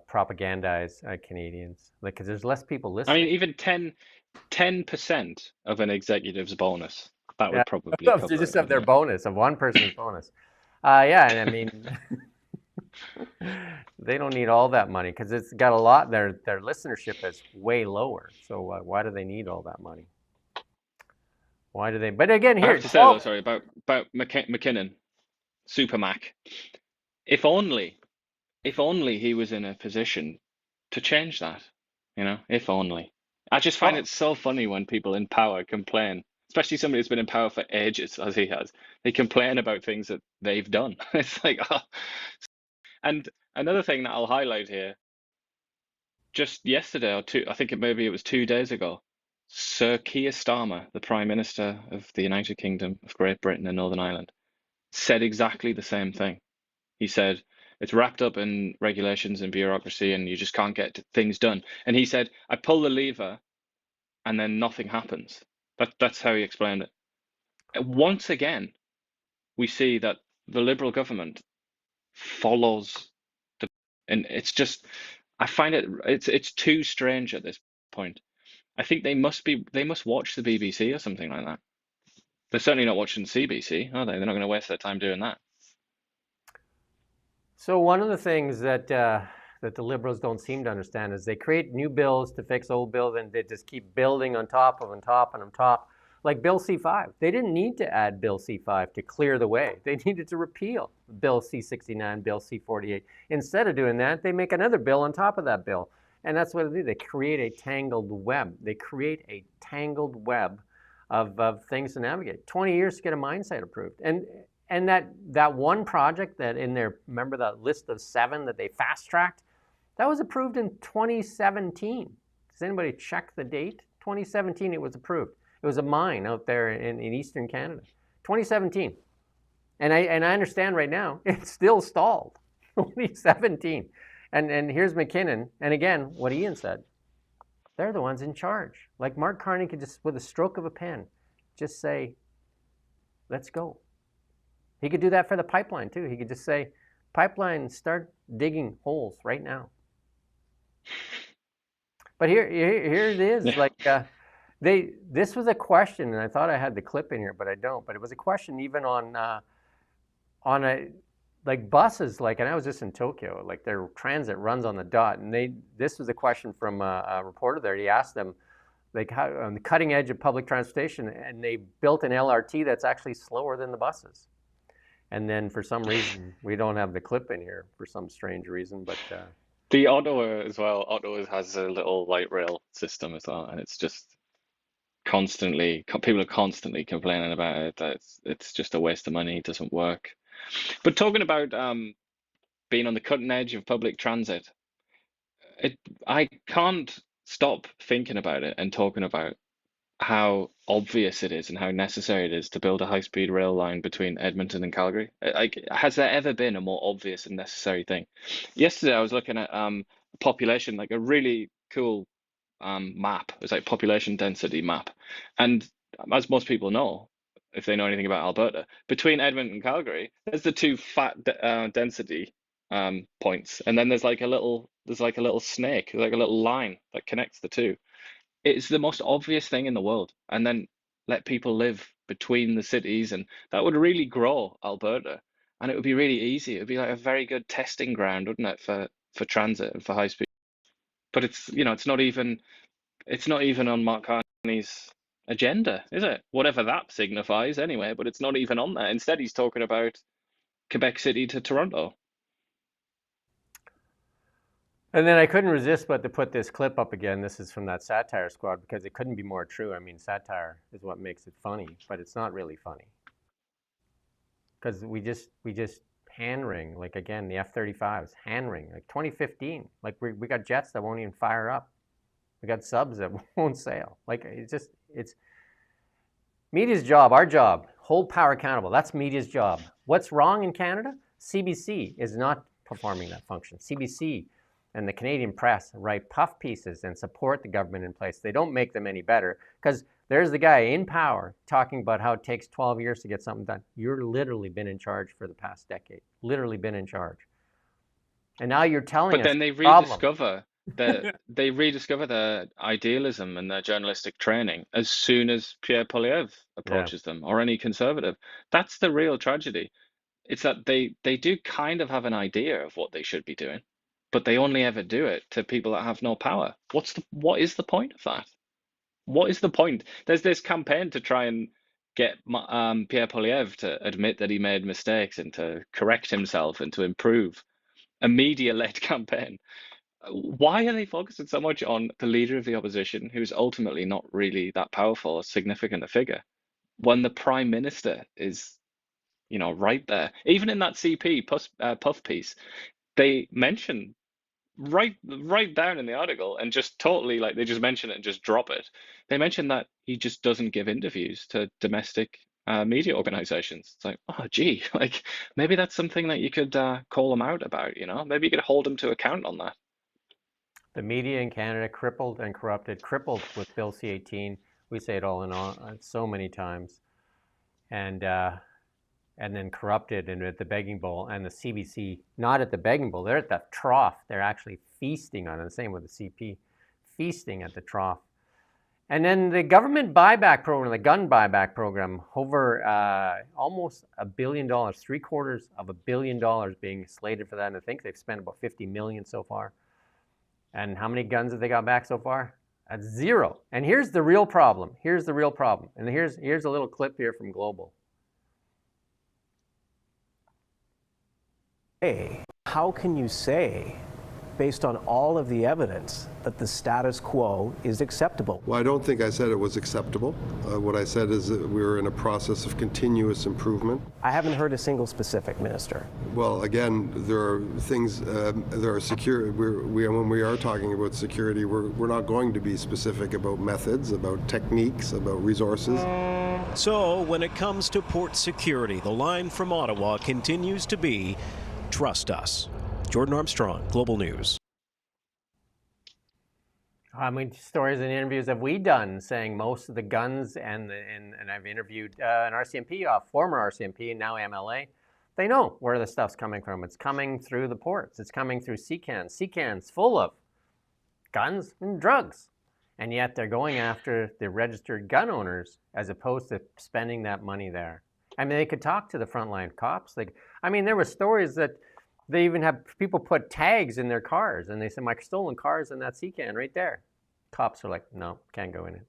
propagandize Canadians. Like, because there's less people I mean, listening. even 10% of an executive's bonus, that Yeah, would probably cover just it, of their wouldn't it? bonus, of one person's bonus. Yeah, and I mean, they don't need all that money because it's got a lot. Their listenership is way lower. So why do they need all that money? Why do they? But again, I here, have to say though, sorry, about McKinnon, Super Mac. If only he was in a position to change that, you know, if only. I just find it so funny when people in power complain, especially somebody who's been in power for ages, as he has. They complain about things that they've done. It's like, oh. And another thing that I'll highlight here, just yesterday or two, I think maybe it was 2 days ago, Sir Keir Starmer, the Prime Minister of the United Kingdom of Great Britain and Northern Ireland, said exactly the same thing. He said, it's wrapped up in regulations and bureaucracy and you just can't get things done. And he said, I pull the lever and then nothing happens. That's how he explained it. Once again, we see that the Liberal government follows and it's just, I find it's too strange at this point. I think they must watch the BBC or something like that. They're certainly not watching CBC, are they? They're not going to waste their time doing that. So one of the things that that the Liberals don't seem to understand is they create new bills to fix old bills, and they just keep building on top of on top and on top. Like Bill C-5. They didn't need to add Bill C-5 to clear the way. They needed to repeal Bill C-69, Bill C-48. Instead of doing that, they make another bill on top of that bill. And that's what they do. They create a tangled web. They create a tangled web of things to navigate. 20 years to get a mine site approved. And that one project that in their, remember that list of 7 that they fast-tracked? That was approved in 2017. Does anybody check the date? 2017 it was approved. It was a mine out there in eastern Canada. 2017. And I understand right now, it's still stalled. 2017. And here's McKinnon. And again, what Iain said. They're the ones in charge. Like Mark Carney could just, with a stroke of a pen, just say, let's go. He could do that for the pipeline too. He could just say, pipeline, start digging holes right now. But here it is. Like this was a question, and I thought I had the clip in here, but I don't. But it was a question even on a like buses. Like, and I was just in Tokyo. Like their transit runs on the dot, and this was a question from a reporter there. He asked them, like, how on the cutting edge of public transportation, and they built an LRT that's actually slower than the buses. And then for some reason, we don't have the clip in here for some strange reason, but the Ottawa as well. Ottawa has a little light rail system as well, and it's just constantly, people are constantly complaining about it, that it's just a waste of money, it doesn't work. But talking about being on the cutting edge of public transit, I can't stop thinking about it and talking about how obvious it is and how necessary it is to build a high-speed rail line between Edmonton and Calgary. Like, has there ever been a more obvious and necessary thing? Yesterday, I was looking at population, like a really cool map. It's like population density map, and as most people know, if they know anything about Alberta, between Edmonton and Calgary, there's the two fat density points, and then there's like a little snake, like a little line that connects the two. It's the most obvious thing in the world, and then let people live between the cities, and that would really grow Alberta, and it would be really easy. It would be like a very good testing ground, wouldn't it, for transit and for high speed. But it's, you know, it's not even on Mark Carney's agenda, is it? Whatever that signifies anyway, but it's not even on there. Instead, he's talking about Quebec City to Toronto. And then I couldn't resist but to put this clip up again. This is from that satire squad because it couldn't be more true. I mean, satire is what makes it funny, but it's not really funny. Because we just hand wring, like again, the F-35s, hand wring, like 2015. Like we got jets that won't even fire up. We got subs that won't sail. Like it's media's job, our job, hold power accountable. That's media's job. What's wrong in Canada? CBC is not performing that function. CBC and the Canadian press write puff pieces and support the government in place. They don't make them any better, because there's the guy in power talking about how it takes 12 years to get something done. You're literally been in charge for the past decade, literally been in charge. And now you're telling us. But then they rediscover their idealism and their journalistic training as soon as Pierre Poilievre approaches them, or any conservative. That's the real tragedy. It's that they do kind of have an idea of what they should be doing, but they only ever do it to people that have no power. What is the point of that? What is the point? There's this campaign to try and get Pierre Poilievre to admit that he made mistakes and to correct himself and to improve. A media-led campaign. Why are they focusing so much on the leader of the opposition, who's ultimately not really that powerful or significant a figure, when the Prime Minister is, right there? Even in that CP puff piece, they mention right down in the article, and just totally, like, they just mention it and just drop it. They mention that he just doesn't give interviews to domestic media organizations. It's like, oh gee, like, maybe that's something that you could call them out about, maybe you could hold them to account on that. The media in Canada, crippled and corrupted, crippled with Bill C-18. We say it all in all so many times, and then corrupted and at the begging bowl. And the CBC, not at the begging bowl, they're at the trough. They're actually feasting on it. The same with the CP, feasting at the trough. And then the government buyback program, the gun buyback program, over almost $1 billion, $750 million being slated for that. And I think they've spent about $50 million so far. And how many guns have they got back so far? That's zero. And here's the real problem. Here's the real problem. And here's a little clip here from Global. Hey, how can you say, based on all of the evidence, that the status quo is acceptable? Well, I don't think I said it was acceptable. What I said is that we're in a process of continuous improvement. I haven't heard a single specific, Minister. Well, again, there are things, there are security. When we are talking about security, we're not going to be specific about methods, about techniques, about resources. So when it comes to port security, the line from Ottawa continues to be, trust us. Jordan Armstrong, Global News. How many stories and interviews have we done saying most of the guns, and I've interviewed an RCMP, a former RCMP, and now MLA, they know where the stuff's coming from. It's coming through the ports. It's coming through sea cans full of guns and drugs. And yet they're going after the registered gun owners as opposed to spending that money there. I mean, they could talk to the frontline cops. There were stories that they even have people put tags in their cars, and they say, my stolen car's in that sea can right there. Cops are like, no, can't go in it.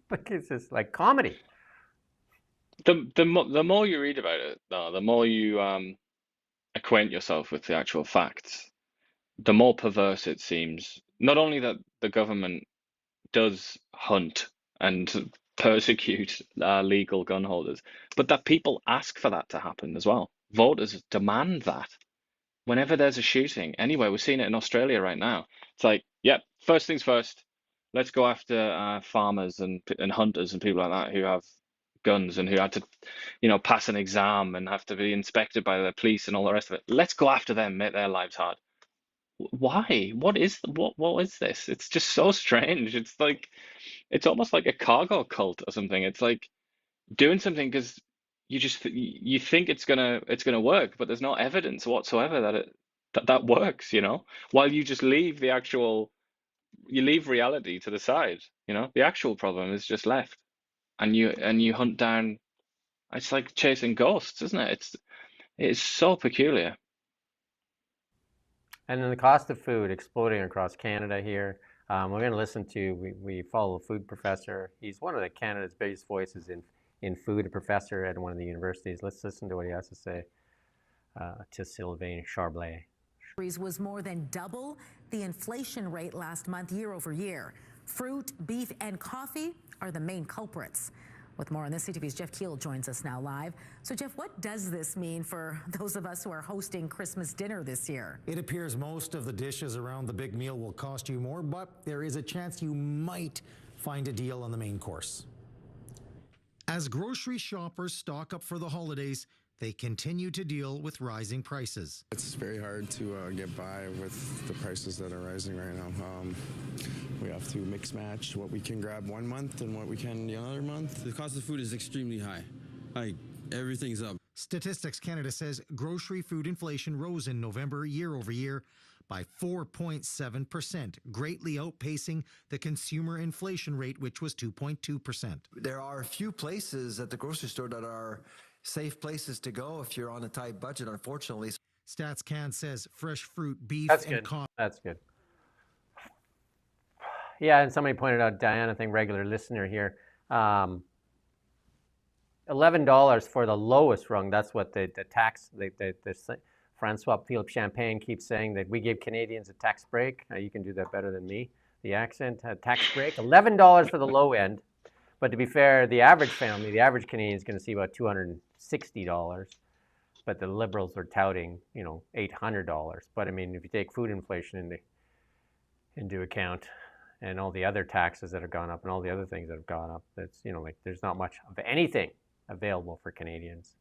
Like, it's just like comedy. The more you read about it, though, the more you acquaint yourself with the actual facts, the more perverse it seems. Not only that the government does hunt and persecute legal gun holders, but that people ask for that to happen as well. Voters demand that. Whenever there's a shooting, anyway, we're seeing it in Australia right now. It's like, yep, first things first, let's go after farmers and hunters and people like that who have guns and who had to, pass an exam and have to be inspected by the police and all the rest of it. Let's go after them, make their lives hard. Why? What is this? It's just so strange. It's like, it's almost like a cargo cult or something. It's like doing something because you think it's gonna work, but there's no evidence whatsoever that works, while you just leave reality to the side, the actual problem is just left, and you hunt down. It's like chasing ghosts, isn't it? It's so peculiar. And then the cost of food exploding across Canada here. We're going to listen to, we follow a food professor. He's one of Canada's biggest voices in food, a professor at one of the universities. Let's listen to what he has to say to Sylvain Charblet. Was more than double the inflation rate last month, year over year. Fruit, beef, and coffee are the main culprits. With more on this, CTV's Jeff Keel joins us now live. So, Jeff, what does this mean for those of us who are hosting Christmas dinner this year? It appears most of the dishes around the big meal will cost you more, but there is a chance you might find a deal on the main course. As grocery shoppers stock up for the holidays, they continue to deal with rising prices. It's very hard to get by with the prices that are rising right now. We have to mix match what we can grab one month and what we can the other month. The cost of food is extremely high. Like, everything's up. Statistics Canada says grocery food inflation rose in November year over year by 4.7%, greatly outpacing the consumer inflation rate, which was 2.2%. There are a few places at the grocery store that are safe places to go if you're on a tight budget, unfortunately. Stats Can says fresh fruit, beef, That's and good. coffee. That's good. Yeah, and somebody pointed out, Diana, I think regular listener here, $11 for the lowest rung. That's what the tax, Francois Philippe Champagne keeps saying, that we give Canadians a tax break. You can do that better than me. The accent, tax break, $11 for the low end. But to be fair, the average family, the average Canadian is going to see about $260. But the Liberals are touting, $800. But I mean, if you take food inflation into account, and all the other taxes that have gone up and all the other things that have gone up, that's, there's not much of anything available for Canadians.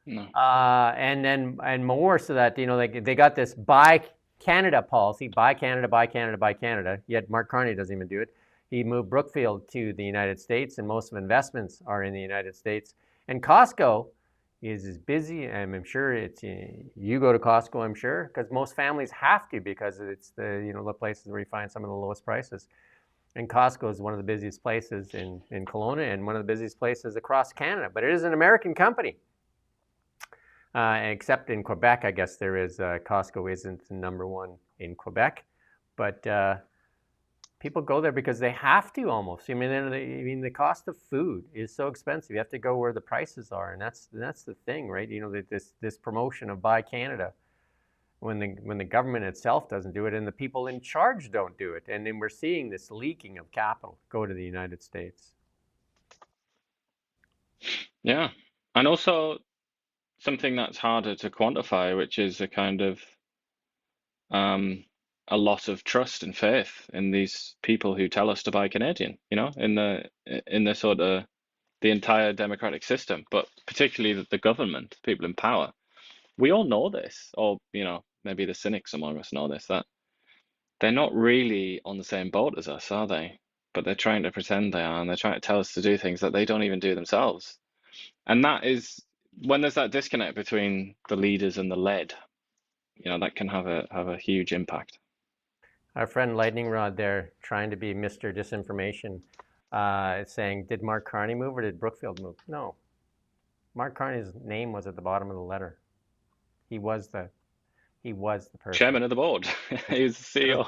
No. And more so that, they got this buy Canada policy, buy Canada, buy Canada, buy Canada, yet Mark Carney doesn't even do it. He moved Brookfield to the United States, and most of investments are in the United States. And Costco is as busy, and I'm sure it's, you go to Costco, I'm sure, because most families have to, because it's the places where you find some of the lowest prices. And Costco is one of the busiest places in Kelowna and one of the busiest places across Canada. But it is an American company. Except in Quebec, I guess there is, Costco isn't the number one in Quebec. But people go there because they have to almost. I mean, the cost of food is so expensive. You have to go where the prices are, and that's the thing, right? This promotion of Buy Canada, when the government itself doesn't do it, and the people in charge don't do it, and then we're seeing this leaking of capital go to the United States. Yeah, and also something that's harder to quantify, which is a kind of a loss of trust and faith in these people who tell us to buy Canadian, in the sort of the entire democratic system, but particularly the government, people in power. We all know this, or maybe the cynics among us know this, that they're not really on the same boat as us, are they? But they're trying to pretend they are, and they're trying to tell us to do things that they don't even do themselves. And that is, when there's that disconnect between the leaders and the led, that can have a huge impact. Our friend Lightning Rod there, trying to be Mr. Disinformation, is saying, did Mark Carney move or did Brookfield move? No. Mark Carney's name was at the bottom of the letter. He was the person. Chairman of the board. He was the CEO.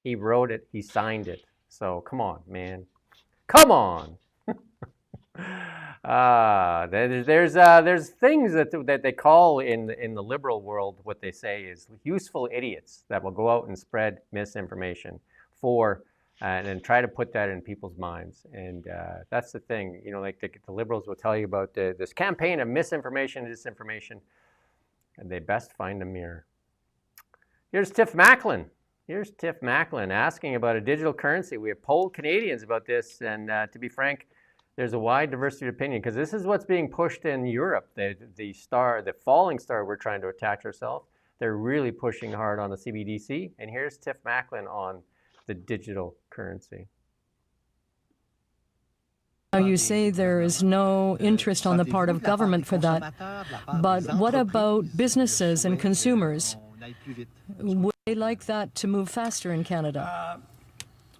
He wrote it. He signed it. So come on, man. Come on. There's things that they call in the liberal world, what they say is useful idiots that will go out and spread misinformation and try to put that in people's minds. And that's the thing, the liberals will tell you about this campaign of misinformation and disinformation, and they best find a mirror. Here's Tiff Macklin. Asking about a digital currency. We have polled Canadians about this, and to be frank, there's a wide diversity of opinion, because this is what's being pushed in Europe. The falling star we're trying to attach ourselves. They're really pushing hard on the CBDC. And here's Tiff Macklin on the digital currency. Now you say there is no interest on the part of government for that, but what about businesses and consumers? Would they like that to move faster in Canada?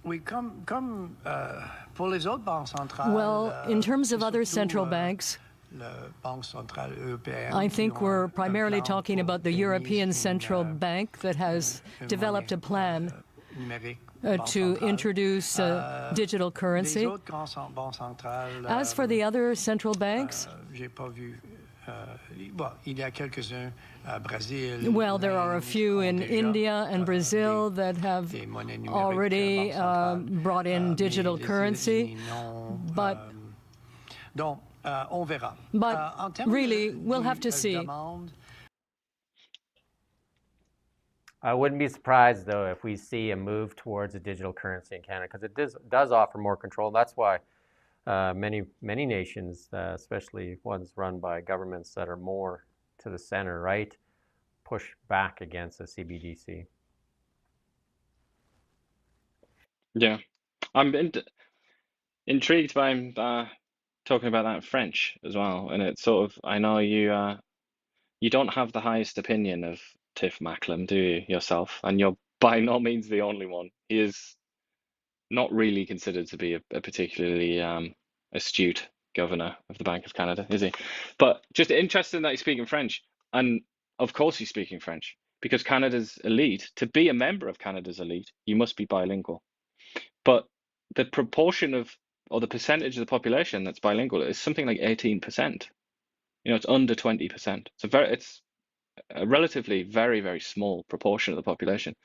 Well, in terms of other central banks, I think we're primarily talking about the European Central Bank that has developed a plan to introduce digital currency. As for the other central banks, well, there are a few in India and Brazil that have already brought in digital currency, but really, we'll have to see. I wouldn't be surprised, though, if we see a move towards a digital currency in Canada, because it does offer more control. That's why many nations, especially ones run by governments that are more to the center right, push back against the CBDC. Yeah, I'm intrigued by talking about that in French as well, and it's sort of, I know you don't have the highest opinion of Tiff Macklem, do you, yourself? And you're by no means the only one. He is not really considered to be a particularly astute governor of the Bank of Canada, is he? But just interesting that he's speaking French. And of course he's speaking French, because Canada's elite, to be a member of Canada's elite, you must be bilingual. But the proportion of, or the percentage of the population that's bilingual is something like 18%. You know, it's under 20%. It's a relatively very, very small proportion of the population.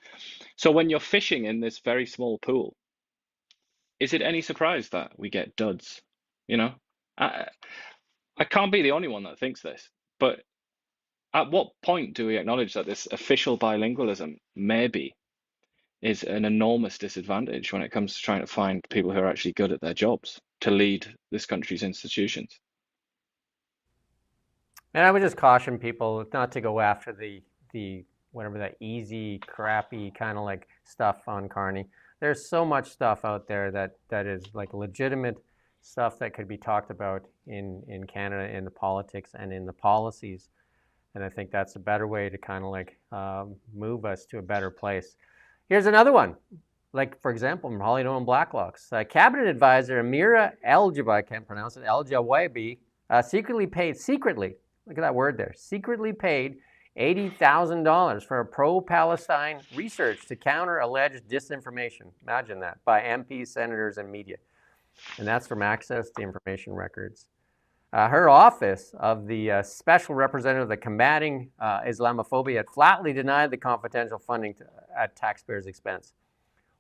So when you're fishing in this very small pool, is it any surprise that we get duds? You know, I can't be the only one that thinks this, but at what point do we acknowledge that this official bilingualism maybe is an enormous disadvantage when it comes to trying to find people who are actually good at their jobs to lead this country's institutions? And I would just caution people not to go after the whatever that easy, crappy kind of like stuff on Carney. There's so much stuff out there that is like legitimate stuff that could be talked about in Canada, in the politics and in the policies. And I think that's a better way to kind of like move us to a better place. Here's another one. Like, for example, from Holly Nolan Blacklock's cabinet advisor Amira Eljaba, I can't pronounce it, Eljawabi, secretly, look at that word there, secretly paid $80,000 for a pro-Palestine research to counter alleged disinformation. Imagine that, by MPs, senators, and media. And that's from Access to Information Records. Her office of the special representative of combating Islamophobia had flatly denied the confidential funding at taxpayers' expense.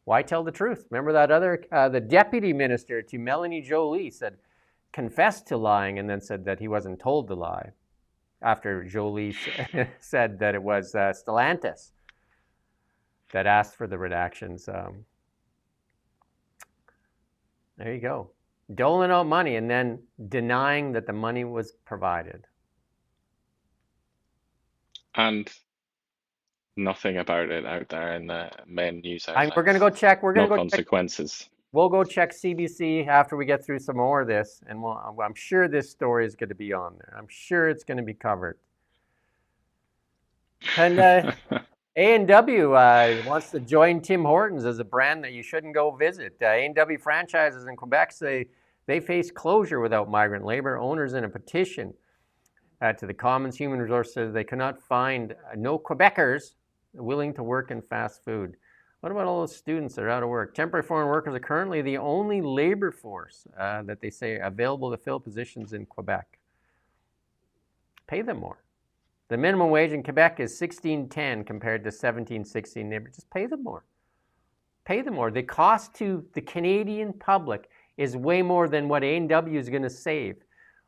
Why tell the truth? Remember that other, the deputy minister to Melanie Joly said, confessed to lying and then said that he wasn't told to lie, after Joly said that it was Stellantis that asked for the redactions. There you go. Doling out money and then denying that the money was provided. And nothing about it out there in the main news outlets. We're going to go check. We're going to no go consequences. Check. We'll go check CBC after we get through some more of this, and I'm sure this story is going to be on there. I'm sure it's going to be covered. And A&W wants to join Tim Hortons as a brand that you shouldn't go visit. A&W franchises in Quebec say they face closure without migrant labor. Owners in a petition to the Commons Human Resources, they cannot find no Quebecers willing to work in fast food. What about all those students that are out of work? Temporary foreign workers are currently the only labor force that they say available to fill positions in Quebec. Pay them more. The minimum wage in Quebec is $16.10 compared to $17.16. Just pay them more. Pay them more. The cost to the Canadian public is way more than what A&W is going to save.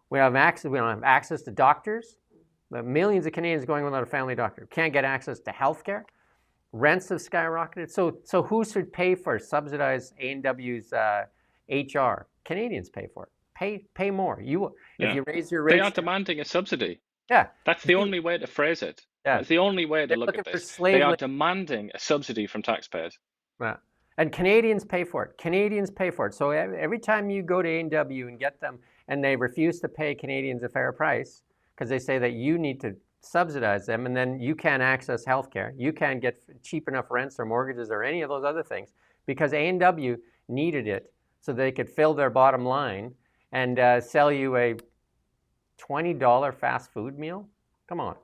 We don't have access to doctors. The millions of Canadians going without a family doctor. Can't get access to health care. Rents have skyrocketed. So who should pay for subsidized A&W's HR? Canadians pay for it. Pay more. If you raise your rates, they are demanding a subsidy. Yeah, that's the only way to phrase it. Yeah, that's the only way to look at this. They are demanding a subsidy from taxpayers. Yeah. And Canadians pay for it. Canadians pay for it. So every time you go to A&W and get them, and they refuse to pay Canadians a fair price because they say that you need to subsidize them, and then you can't access healthcare, you can't get cheap enough rents or mortgages or any of those other things because A&W needed it so they could fill their bottom line and sell you a $20 fast food meal. Come on,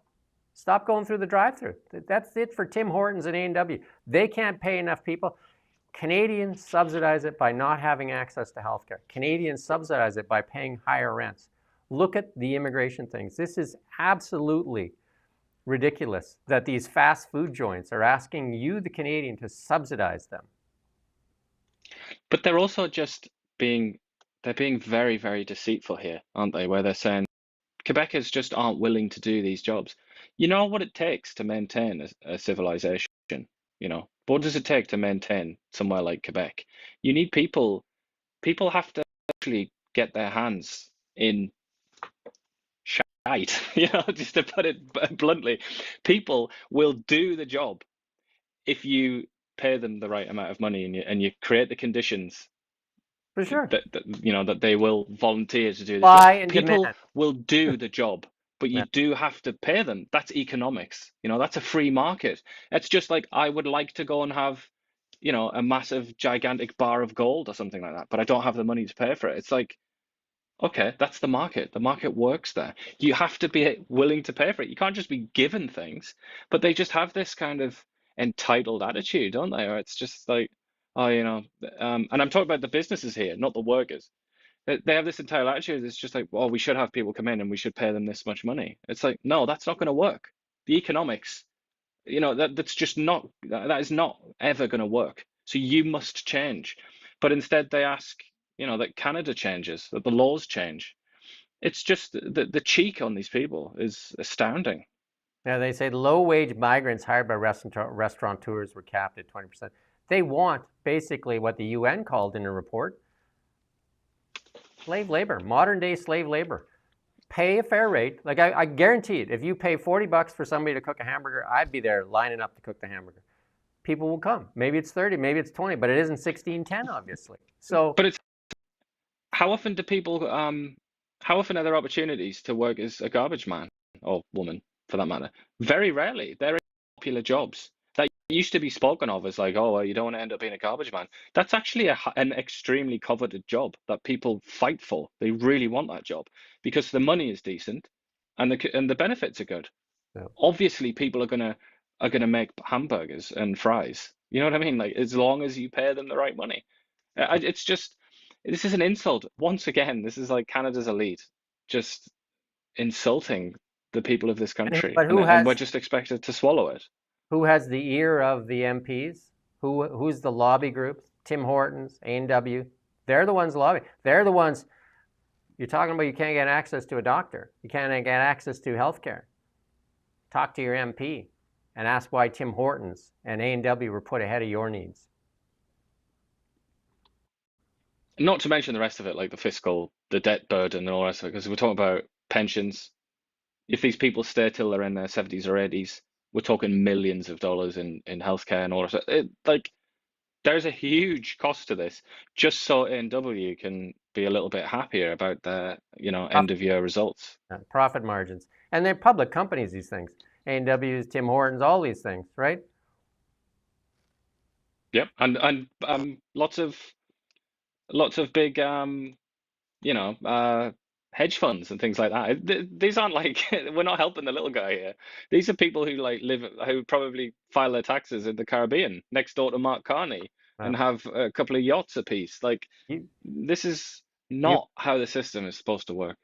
stop going through the drive-thru. That's it for Tim Hortons and A&W. They can't pay enough people. Canadians subsidize it by not having access to healthcare. Canadians subsidize it by paying higher rents. Look at the immigration things. This is absolutely ridiculous that these fast food joints are asking you, the Canadian, to subsidize them. But they're also just being very, very deceitful here, aren't they? Where they're saying Quebecers just aren't willing to do these jobs. You know what it takes to maintain a civilization, you know? What does it take to maintain somewhere like Quebec? You need people have to actually get their hands in shite, just to put it bluntly. People will do the job if you pay them the right amount of money and you create the conditions For sure. that they will volunteer to do the Supply job. and People demand. will do the job, but you do have to pay them. That's economics. That's a free market. It's just like I would like to go and have, a massive, gigantic bar of gold or something like that, but I don't have the money to pay for it. It's like, okay, that's the market. The market works there. You have to be willing to pay for it. You can't just be given things, but they just have this kind of entitled attitude, don't they? Or it's just like, oh, and I'm talking about the businesses here, not the workers. They have this entitled attitude. It's just like, well, we should have people come in and we should pay them this much money. It's like, no, that's not going to work. The economics, that's just not, that is not ever going to work. So you must change. But instead they ask, that Canada changes, that the laws change. It's just the cheek on these people is astounding. Yeah, they say low-wage migrants hired by restaurateurs were capped at 20%. They want basically what the UN called in a report, slave labor, modern-day slave labor. Pay a fair rate. Like I guarantee it, if you pay $40 for somebody to cook a hamburger, I'd be there lining up to cook the hamburger. People will come. Maybe it's 30, maybe it's 20, but it isn't 16.10, obviously. So, but it's how often do people? How often are there opportunities to work as a garbage man or woman, for that matter? Very rarely. They're in popular jobs that used to be spoken of as like, oh, well, you don't want to end up being a garbage man. That's actually an extremely coveted job that people fight for. They really want that job because the money is decent and the benefits are good. Yeah. Obviously, people are gonna make hamburgers and fries. You know what I mean? Like, as long as you pay them the right money. It's just, this is an insult. Once again, this is like Canada's elite just insulting the people of this country, and we're just expected to swallow it. Who has the ear of the MPs? Who's the lobby group? Tim Hortons, A&W. They're the ones lobbying. They're the ones you're talking about. You can't get access to a doctor. You can't get access to healthcare. Talk to your MP and ask why Tim Hortons and A&W were put ahead of your needs. Not to mention the rest of it, like the debt burden and all the rest of it, because we're talking about pensions. If these people stay till they're in their 70s or 80s, we're talking millions of dollars in healthcare and all that. There's a huge cost to this, just so A&W can be a little bit happier about their, end of year results. Profit margins. And they're public companies, these things. A&W's, Tim Hortons, all these things, right? Yep. And lots of big, hedge funds and things like that. These aren't like, we're not helping the little guy here. These are people who probably file their taxes in the Caribbean next door to Mark Carney and have a couple of yachts apiece. Like, this is not how the system is supposed to work.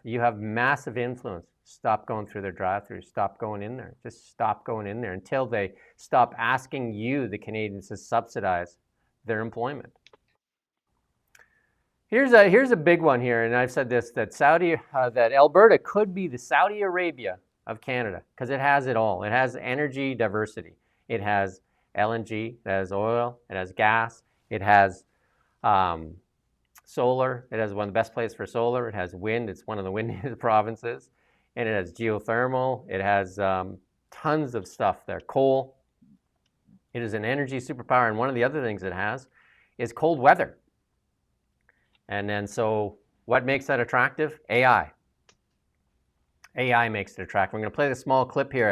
You have massive influence. Stop going through their drive-through. Stop going in there. Just stop going in there until they stop asking you, the Canadians, to subsidize their employment. Here's a big one here, and I've said this, that Alberta could be the Saudi Arabia of Canada because it has it all. It has energy diversity. It has LNG, it has oil, it has gas, it has solar. It has one of the best places for solar. It has wind. It's one of the windiest provinces. And it has geothermal. It has tons of stuff there. Coal. It is an energy superpower, and one of the other things it has is cold weather. And then so what makes that attractive? AI. AI makes it attractive. We're going to play this small clip here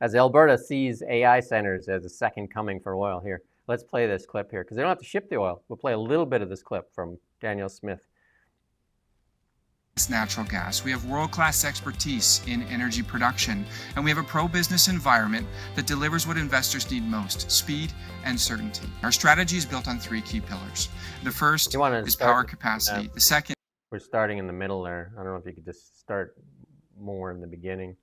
as Alberta sees AI centers as a second coming for oil here. Let's play this clip here because they don't have to ship the oil. We'll play a little bit of this clip from Daniel Smith. Natural gas. We have world-class expertise in energy production, and we have a pro-business environment that delivers what investors need most: speed and certainty. Our strategy is built on 3 key pillars. The first is power capacity. The second... We're starting in the middle there. I don't know if you could just start more in the beginning.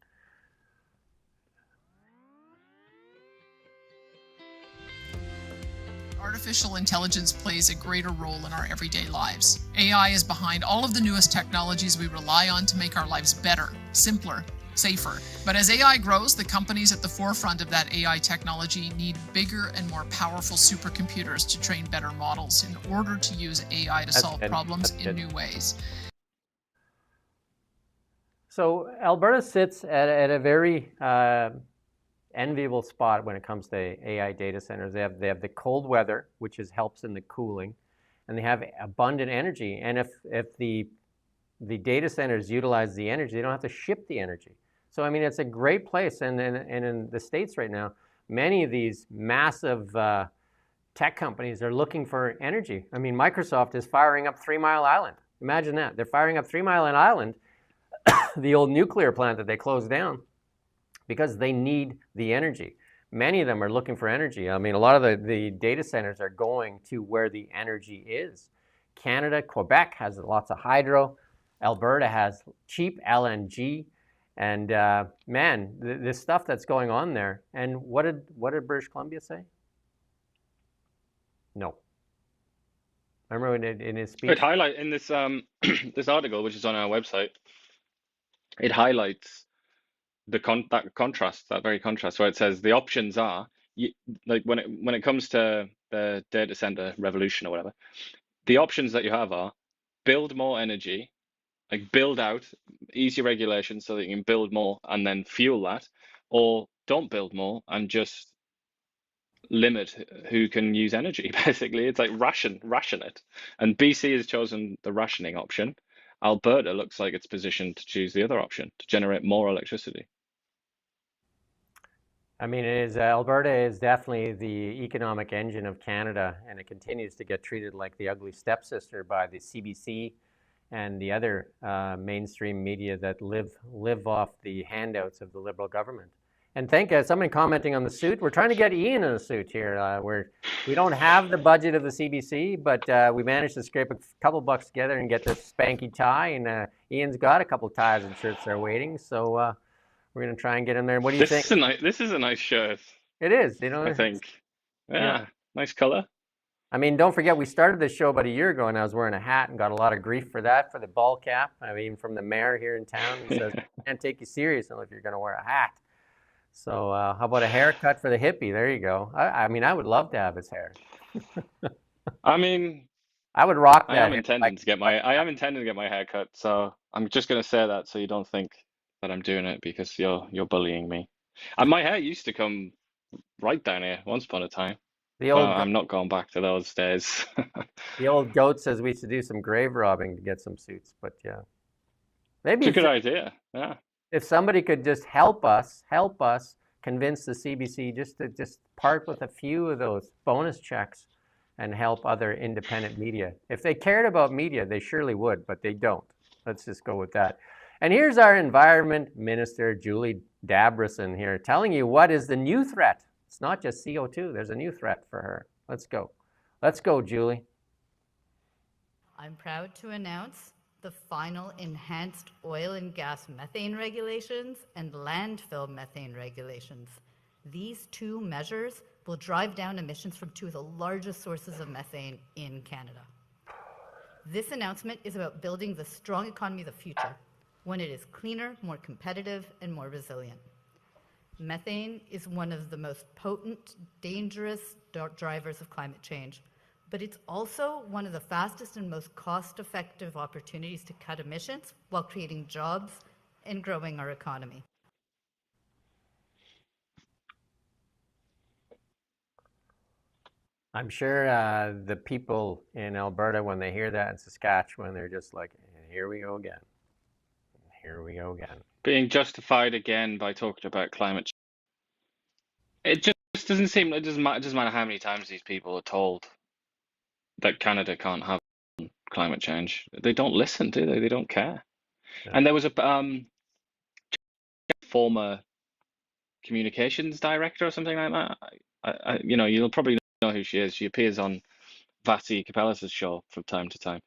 Artificial intelligence plays a greater role in our everyday lives. AI is behind all of the newest technologies we rely on to make our lives better, simpler, safer. But as AI grows, the companies at the forefront of that AI technology need bigger and more powerful supercomputers to train better models in order to use AI to solve problems in new ways. So Alberta sits at a very enviable spot when it comes to AI data centers. They have the cold weather, which helps in the cooling, and they have abundant energy. And if the data centers utilize the energy, they don't have to ship the energy. So I mean, it's a great place. And in the States right now, many of these massive tech companies are looking for energy. I mean, Microsoft is firing up 3 Mile Island. Imagine that. They're firing up 3 Mile Island, the old nuclear plant that they closed down, because they need the energy. Many of them are looking for energy. I mean, a lot of the data centers are going to where the energy is. Canada, Quebec has lots of hydro. Alberta has cheap LNG. And man, this stuff that's going on there. And what did British Columbia say? No. I remember in his speech. It highlight in this this article, which is on our website, it highlights that contrast, that very contrast, where it says the options are, like when it comes to the data center revolution or whatever, the options that you have are build more energy, like build out easy regulations so that you can build more and then fuel that, or don't build more and just limit who can use energy. Basically, it's like ration it. And BC has chosen the rationing option. Alberta looks like it's positioned to choose the other option, to generate more electricity. I mean, Alberta is definitely the economic engine of Canada, and it continues to get treated like the ugly stepsister by the CBC and the other mainstream media that live off the handouts of the Liberal government. And thank someone commenting on the suit. We're trying to get Iain in a suit here. We don't have the budget of the CBC, but we managed to scrape a couple bucks together and get this spanky tie. And Iain's got a couple ties and shirts there waiting. So we're going to try and get in there. What do you think? This is a nice shirt. It is. You know, I think. Yeah, nice color. I mean, don't forget, we started this show about a year ago, and I was wearing a hat and got a lot of grief for that, for the ball cap. I mean, from the mayor here in town, he says, I can't take you serious if you're going to wear a hat. So how about a haircut for the hippie? There you go. I mean, I would love to have his hair. I mean, I would rock that. I am intending to get my hair cut. So I'm just going to say that so you don't think that I'm doing it because you're bullying me. And my hair used to come right down here once upon a time. I'm not going back to those days. The old goat says we should do some grave robbing to get some suits, but yeah. Maybe it's a good idea. Yeah. If somebody could just help us convince the CBC to part with a few of those bonus checks and help other independent media. If they cared about media, they surely would, but they don't. Let's just go with that. And here's our Environment Minister, Julie Dabrison here, telling you what is the new threat. It's not just CO2, there's a new threat for her. Let's go. Let's go, Julie. I'm proud to announce the final enhanced oil and gas methane regulations and landfill methane regulations. These two measures will drive down emissions from two of the largest sources of methane in Canada. This announcement is about building the strong economy of the future, one it is cleaner, more competitive, and more resilient. Methane is one of the most potent, dangerous drivers of climate change, but it's also one of the fastest and most cost-effective opportunities to cut emissions while creating jobs and growing our economy. I'm sure the people in Alberta, when they hear that, in Saskatchewan, they're just like, here we go again. Here we go again. Being justified again by talking about climate change. It just doesn't seem, it doesn't matter how many times these people are told that Canada can't have climate change. They don't listen, do they? They don't care. Yeah. And there was a former communications director or something like that. You know, you'll probably know who she is. She appears on Vasi Capellas' show from time to time.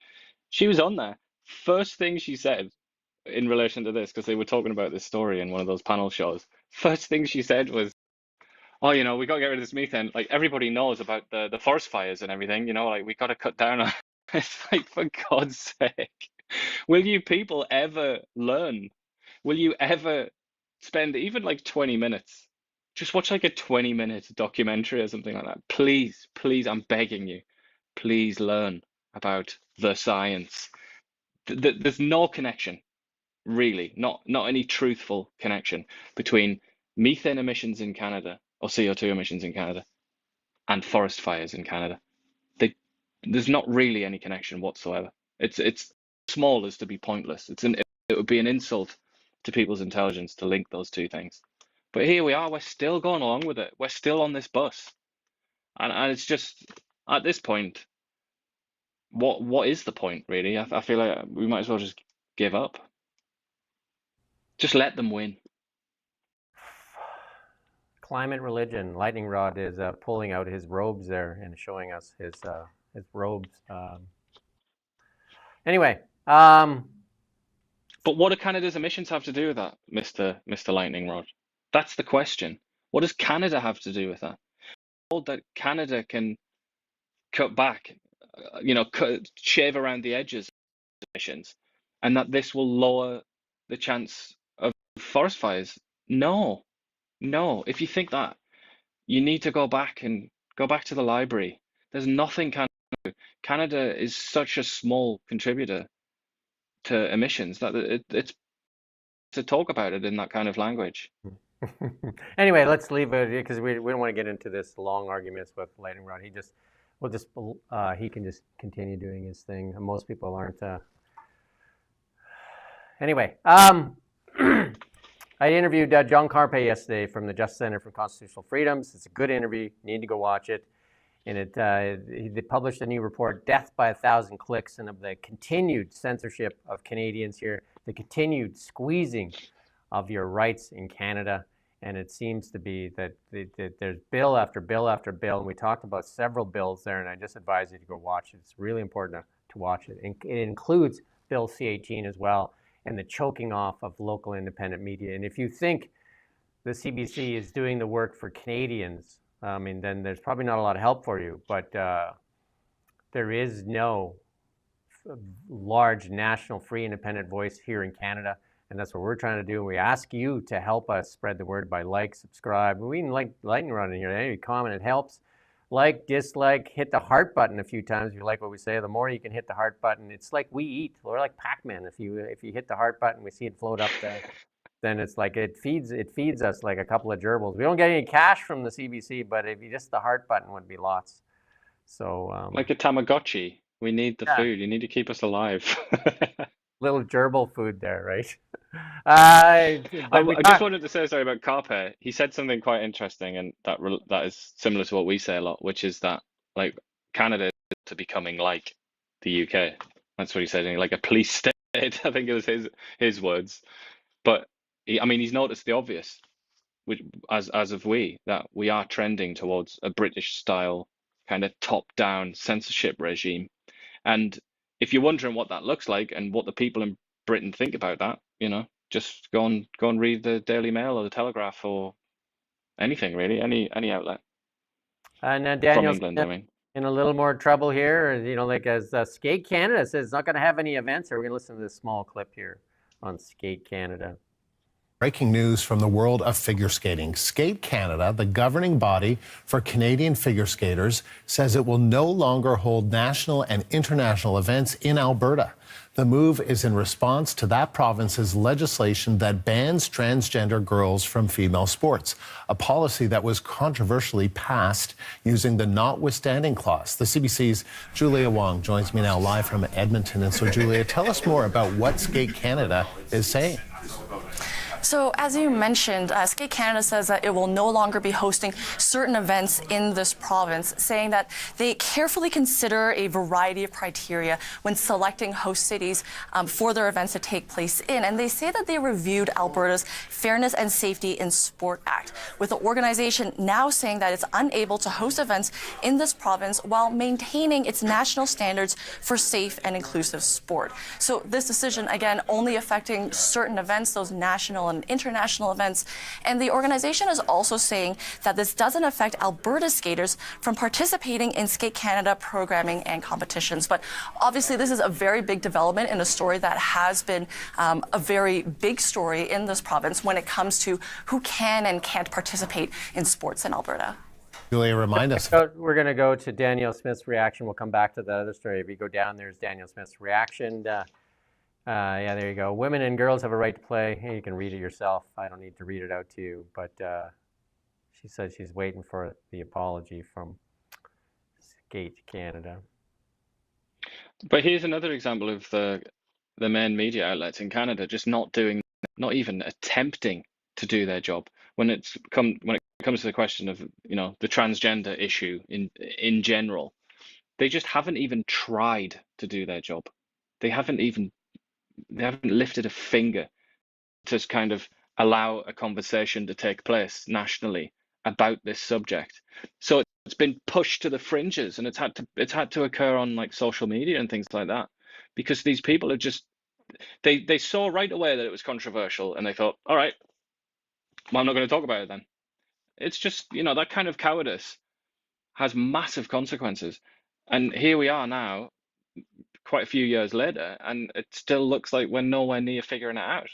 She was on there. First thing she said in relation to this, because they were talking about this story in one of those panel shows. First thing she said was, oh, you know, we got to get rid of this methane. Like, everybody knows about the forest fires and everything, you know, like, we got to cut down on. It's like, for God's sake, will you people ever learn? Will you ever spend even like 20 minutes. Just watch like a 20-minute documentary or something like that. Please, please, I'm begging you. Please learn about the science. There's no connection, really, not any truthful connection between methane emissions in Canada or CO2 emissions in Canada and forest fires in Canada. There's not really any connection whatsoever. It's small as to be pointless. It would be an insult to people's intelligence to link those two things. But here we are, we're still going along with it. We're still on this bus. And it's just, at this point, what is the point, really? I feel like we might as well just give up. Just let them win. Climate religion. Lightning Rod is pulling out his robes there and showing us his robes. Anyway. But what do Canada's emissions have to do with that, Mr. Lightning Rod? That's the question. What does Canada have to do with that? That Canada can cut back, shave around the edges of emissions, and that this will lower the chance of forest fires. No. If you think that, you need to go back to the library. There's nothing Canada can do. Canada is such a small contributor to emissions that it's to talk about it in that kind of language. Anyway, let's leave it because we don't want to get into this long arguments with Lightning Rod. He can just continue doing his thing. Most people aren't. Anyway, I interviewed John Carpe yesterday from the Justice Center for Constitutional Freedoms. It's a good interview. You need to go watch it. And they published a new report, Death by 1,000 Clicks, and of the continued censorship of Canadians here, the continued squeezing of your rights in Canada. And it seems to be that there's bill after bill after bill. And we talked about several bills there, and I just advise you to go watch it. It's really important to watch it. And it includes Bill C-18 as well, and the choking off of local independent media. And if you think the CBC is doing the work for Canadians, then there's probably not a lot of help for you. But there is no large national free independent voice here in Canada. And that's what we're trying to do. And we ask you to help us spread the word by like, subscribe. We even like Lightning Rod in here. Any comment, it helps. Like, dislike, hit the heart button a few times if you like what we say. The more you can hit the heart button, it's like we eat. We're like Pac-Man. If you hit the heart button, we see it float up there. Then it's like it feeds us like a couple of gerbils. We don't get any cash from the CBC, but if you just the heart button would be lots. So like a Tamagotchi, we need the food. You need to keep us alive. Little gerbil food there, right? I just wanted to say sorry about Carpe. He said something quite interesting, and that is similar to what we say a lot, which is that like Canada is to becoming like the UK. That's what he said, like a police state. I think it was his words. But he's noticed the obvious, which, as have we, that we are trending towards a British-style kind of top-down censorship regime. And if you're wondering what that looks like and what the people in Britain think about that, just go and read the Daily Mail or the Telegraph or anything really, any outlet. And Daniel's from England, in a little more trouble here. As Skate Canada says, it's not going to have any events. We're going to listen to this small clip here on Skate Canada. Breaking news from the world of figure skating. Skate Canada, the governing body for Canadian figure skaters, says it will no longer hold national and international events in Alberta. The move is in response to that province's legislation that bans transgender girls from female sports, a policy that was controversially passed using the notwithstanding clause. The CBC's Julia Wong joins me now live from Edmonton. And so, Julia, tell us more about what Skate Canada is saying. So as you mentioned, Skate Canada says that it will no longer be hosting certain events in this province, saying that they carefully consider a variety of criteria when selecting host cities for their events to take place in. And they say that they reviewed Alberta's Fairness and Safety in Sport Act, with the organization now saying that it's unable to host events in this province while maintaining its national standards for safe and inclusive sport. So this decision, again, only affecting certain events, those national national and international events. And the organization is also saying that this doesn't affect Alberta skaters from participating in Skate Canada programming and competitions. But obviously, this is a very big development in a story that has been a very big story in this province when it comes to who can and can't participate in sports in Alberta. Julia, remind us. So we're going to go to Danielle Smith's reaction. We'll come back to the other story. If you go down, there's Danielle Smith's reaction. Yeah, there you go. Women and girls have a right to play. Hey, you can read it yourself. I don't need to read it out to you. But she said she's waiting for the apology from Skate Canada. But here's another example of the main media outlets in Canada just not even attempting to do their job when it comes to the question of the transgender issue in general. They just haven't even tried to do their job. They haven't lifted a finger to kind of allow a conversation to take place nationally about this subject. So it's been pushed to the fringes, and it's had to occur on like social media and things like that, because these people are just they saw right away that it was controversial, and they thought, all right, well, I'm not going to talk about it then. It's just, that kind of cowardice has massive consequences. And here we are now, quite a few years later, and it still looks like we're nowhere near figuring it out.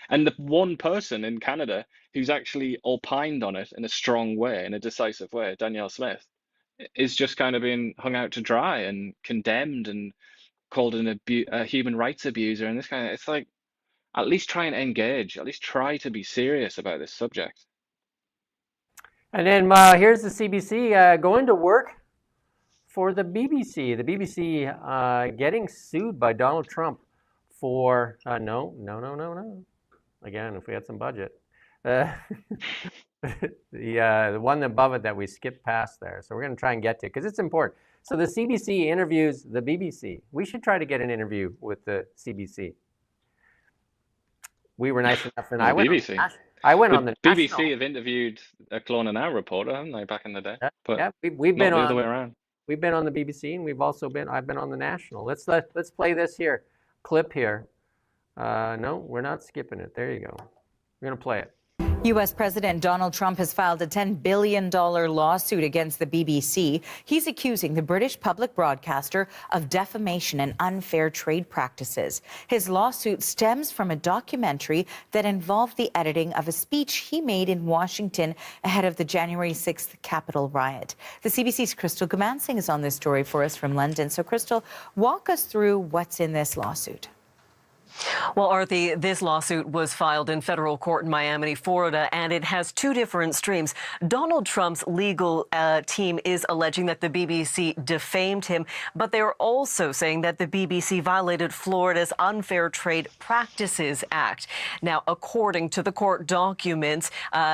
And the one person in Canada who's actually opined on it in a strong way, in a decisive way, Danielle Smith, is just kind of being hung out to dry and condemned and called a human rights abuser and this kind of, it's like, at least try and engage, at least try to be serious about this subject. And then here's the CBC going to work for the BBC. The BBC getting sued by Donald Trump for, no. Again, if we had some budget. The one above it that we skipped past there. So we're going to try and get to it because it's important. So the CBC interviews the BBC. We should try to get an interview with the CBC. We were nice enough, and I went on the BBC national. have interviewed a Clone and Now reporter, haven't they, back in the day? But yeah, we've been not on the other way around. We've been on the BBC, and I've been on the national. Let's play this here clip here. No, we're not skipping it. There you go. We're gonna play it. U.S. President Donald Trump has filed a $10 billion lawsuit against the BBC. He's accusing the British public broadcaster of defamation and unfair trade practices. His lawsuit stems from a documentary that involved the editing of a speech he made in Washington ahead of the January 6th Capitol riot. The CBC's Crystal Gamansing is on this story for us from London. So, Crystal, walk us through what's in this lawsuit. Well, Arthi, this lawsuit was filed in federal court in Miami, Florida, and it has two different streams. Donald Trump's legal team is alleging that the BBC defamed him, but they're also saying that the BBC violated Florida's Unfair Trade Practices Act. Now, according to the court documents,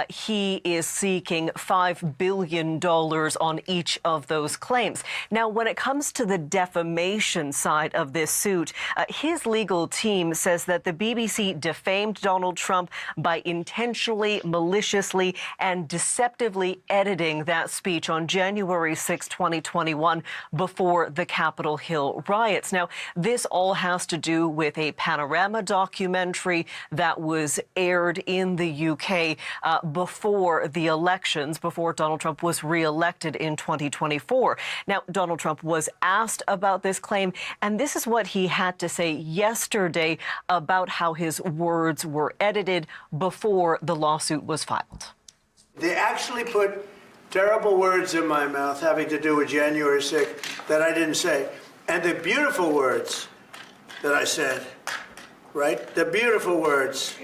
he is seeking $5 billion on each of those claims. Now, when it comes to the defamation side of this suit, his legal team says that the BBC defamed Donald Trump by intentionally, maliciously, and deceptively editing that speech on January 6, 2021, before the Capitol Hill riots. Now, this all has to do with a Panorama documentary that was aired in the UK before the elections, before Donald Trump was re-elected in 2024. Now, Donald Trump was asked about this claim, and this is what he had to say yesterday about how his words were edited before the lawsuit was filed. They actually put terrible words in my mouth having to do with January 6th that I didn't say. And the beautiful words that I said, right? The beautiful words,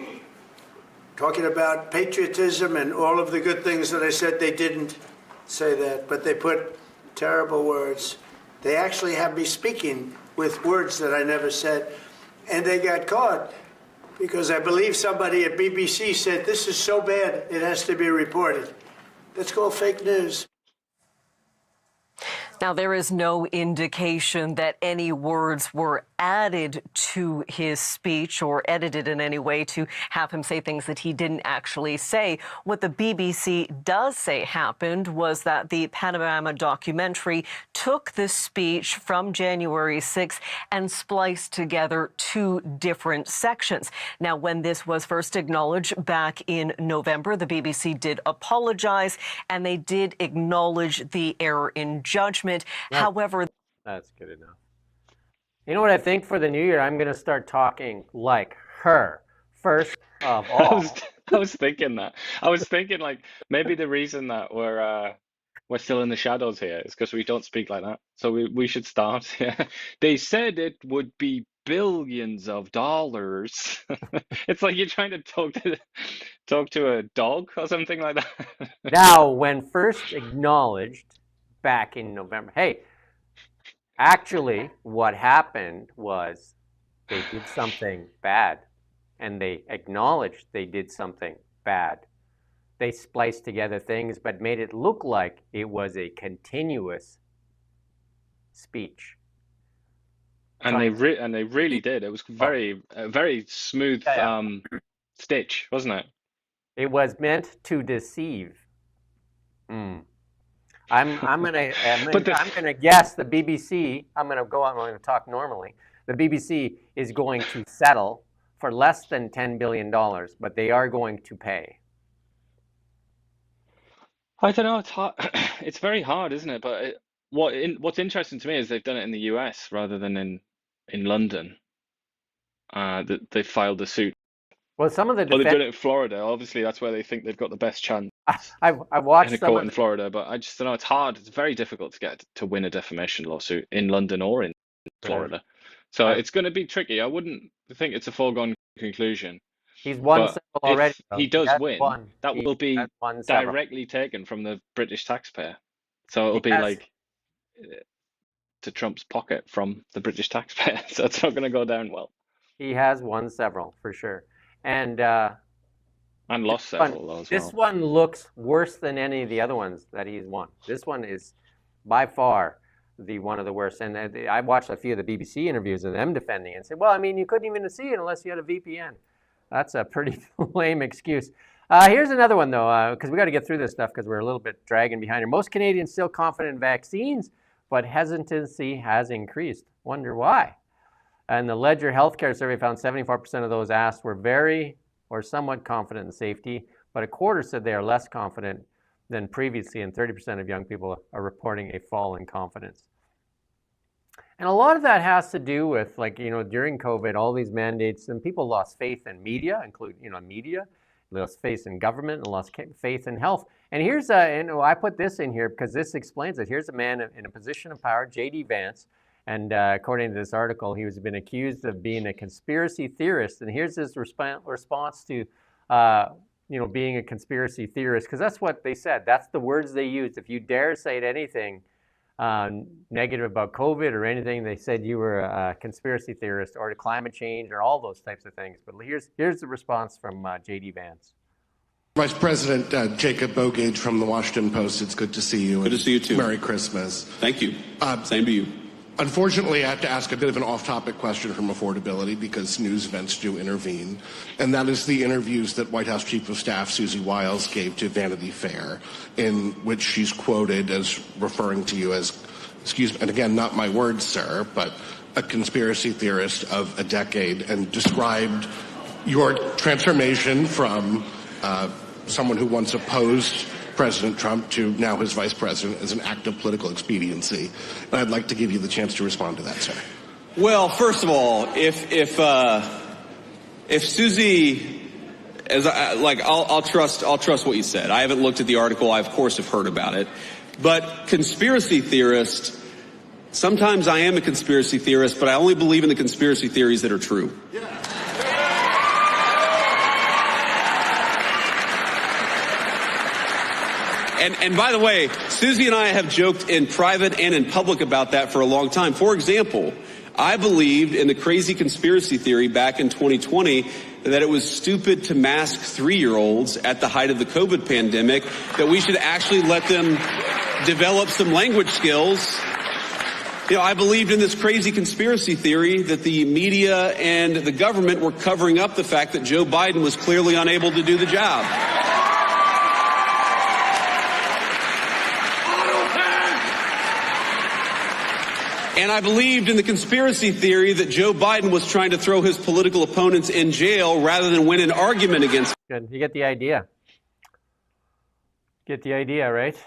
talking about patriotism and all of the good things that I said, they didn't say that, but they put terrible words. They actually have me speaking with words that I never said. And they got caught because I believe somebody at BBC said, this is so bad, it has to be reported. That's called fake news. Now, there is no indication that any words were added to his speech or edited in any way to have him say things that he didn't actually say. What the BBC does say happened was that the Panorama documentary took the speech from January 6th and spliced together two different sections. Now, when this was first acknowledged back in November, the BBC did apologize and they did acknowledge the error in judgment. However, that's good enough. You know what I think for the new year? I'm going to start talking like her. First of all. I was thinking that. I was thinking like maybe the reason that we're still in the shadows here is because we don't speak like that. So we should start. Yeah. They said it would be billions of dollars. It's like you're trying to talk to a dog or something like that. Now, when first acknowledged back in November, hey, actually what happened was they did something bad and they acknowledged they did something bad. They spliced together things but made it look like it was a continuous speech. And they really did. It was very smooth stitch, wasn't it? It was meant to deceive. I'm gonna guess the BBC. I'm gonna go out and I'm gonna talk normally. The BBC is going to settle for less than $10 billion, but they are going to pay. I don't know. It's hard. It's very hard, isn't it? But what's interesting to me is they've done it in the US rather than in London. That they filed the suit. Well, some of the they've done it in Florida. Obviously, that's where they think they've got the best chance. I watched in a court in Florida, but I just don't know. It's hard. It's very difficult to win a defamation lawsuit in London or in Florida. So it's going to be tricky. I wouldn't think it's a foregone conclusion. He's won several already. If he does win, that will be directly taken from the British taxpayer. So it'll be like to Trump's pocket from the British taxpayer. So it's not going to go down well. He has won several for sure, and lost several as well. This one looks worse than any of the other ones that he's won. This one is by far one of the worst. And I watched a few of the BBC interviews of them defending it and said, well, I mean, you couldn't even see it unless you had a VPN. That's a pretty lame excuse. Here's another one, though, because we got to get through this stuff because we're a little bit dragging behind here. Most Canadians still confident in vaccines, but hesitancy has increased. Wonder why? And the Ledger Healthcare survey found 74% of those asked were very or somewhat confident in safety, but a quarter said they are less confident than previously, and 30% of young people are reporting a fall in confidence. And a lot of that has to do with, like, during COVID, all these mandates, and people lost faith in media, including, media, lost faith in government, and lost faith in health. And here's I put this in here because this explains it. Here's a man in a position of power, J.D. Vance, and according to this article, he was been accused of being a conspiracy theorist. And here's his response to, being a conspiracy theorist, because that's what they said. That's the words they used. If you dare say anything negative about COVID or anything, they said you were a conspiracy theorist or to climate change or all those types of things. But here's the response from J.D. Vance. Vice President Jacob Bogage from the Washington Post, it's good to see you. Good to see you too. Merry Christmas. Thank you. Same to you. Unfortunately, I have to ask a bit of an off-topic question from affordability because news events do intervene, and that is the interviews that White House Chief of Staff Susie Wiles gave to Vanity Fair, in which she's quoted as referring to you as, excuse me, and again, not my words, sir, but a conspiracy theorist of a decade, and described your transformation from someone who once opposed President Trump to now his vice president as an act of political expediency. And I'd like to give you the chance to respond to that, sir. Well, first of all, if Susie, I'll trust what you said. I haven't looked at the article. I of course have heard about it. But conspiracy theorist, sometimes I am a conspiracy theorist, but I only believe in the conspiracy theories that are true. Yeah. And by the way, Susie and I have joked in private and in public about that for a long time. For example, I believed in the crazy conspiracy theory back in 2020 that it was stupid to mask 3-year-olds at the height of the COVID pandemic, that we should actually let them develop some language skills. I believed in this crazy conspiracy theory that the media and the government were covering up the fact that Joe Biden was clearly unable to do the job. And I believed in the conspiracy theory that Joe Biden was trying to throw his political opponents in jail rather than win an argument against. Good. You get the idea. Get the idea, right?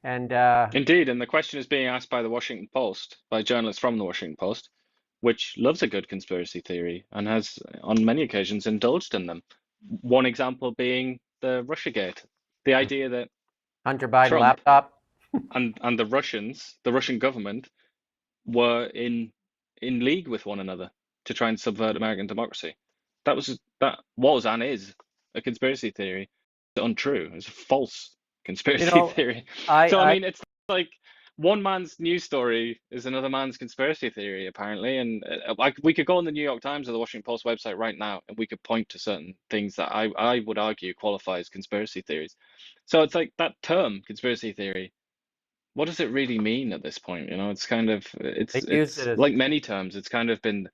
And indeed, and the question is being asked by the Washington Post, by journalists from the Washington Post, which loves a good conspiracy theory and has on many occasions indulged in them. One example being the Russiagate, the idea that Hunter Biden Trump laptop and the Russian government were in league with one another to try and subvert American democracy. That was and is a conspiracy theory. It's untrue. It's a false conspiracy theory. I mean, it's like one man's news story is another man's conspiracy theory, apparently. And like we could go on the New York Times or the Washington Post website right now, and we could point to certain things that I would argue qualify as conspiracy theories. So it's like that term, conspiracy theory. What does it really mean at this point? You know, it's kind of it's like many terms. It's kind of been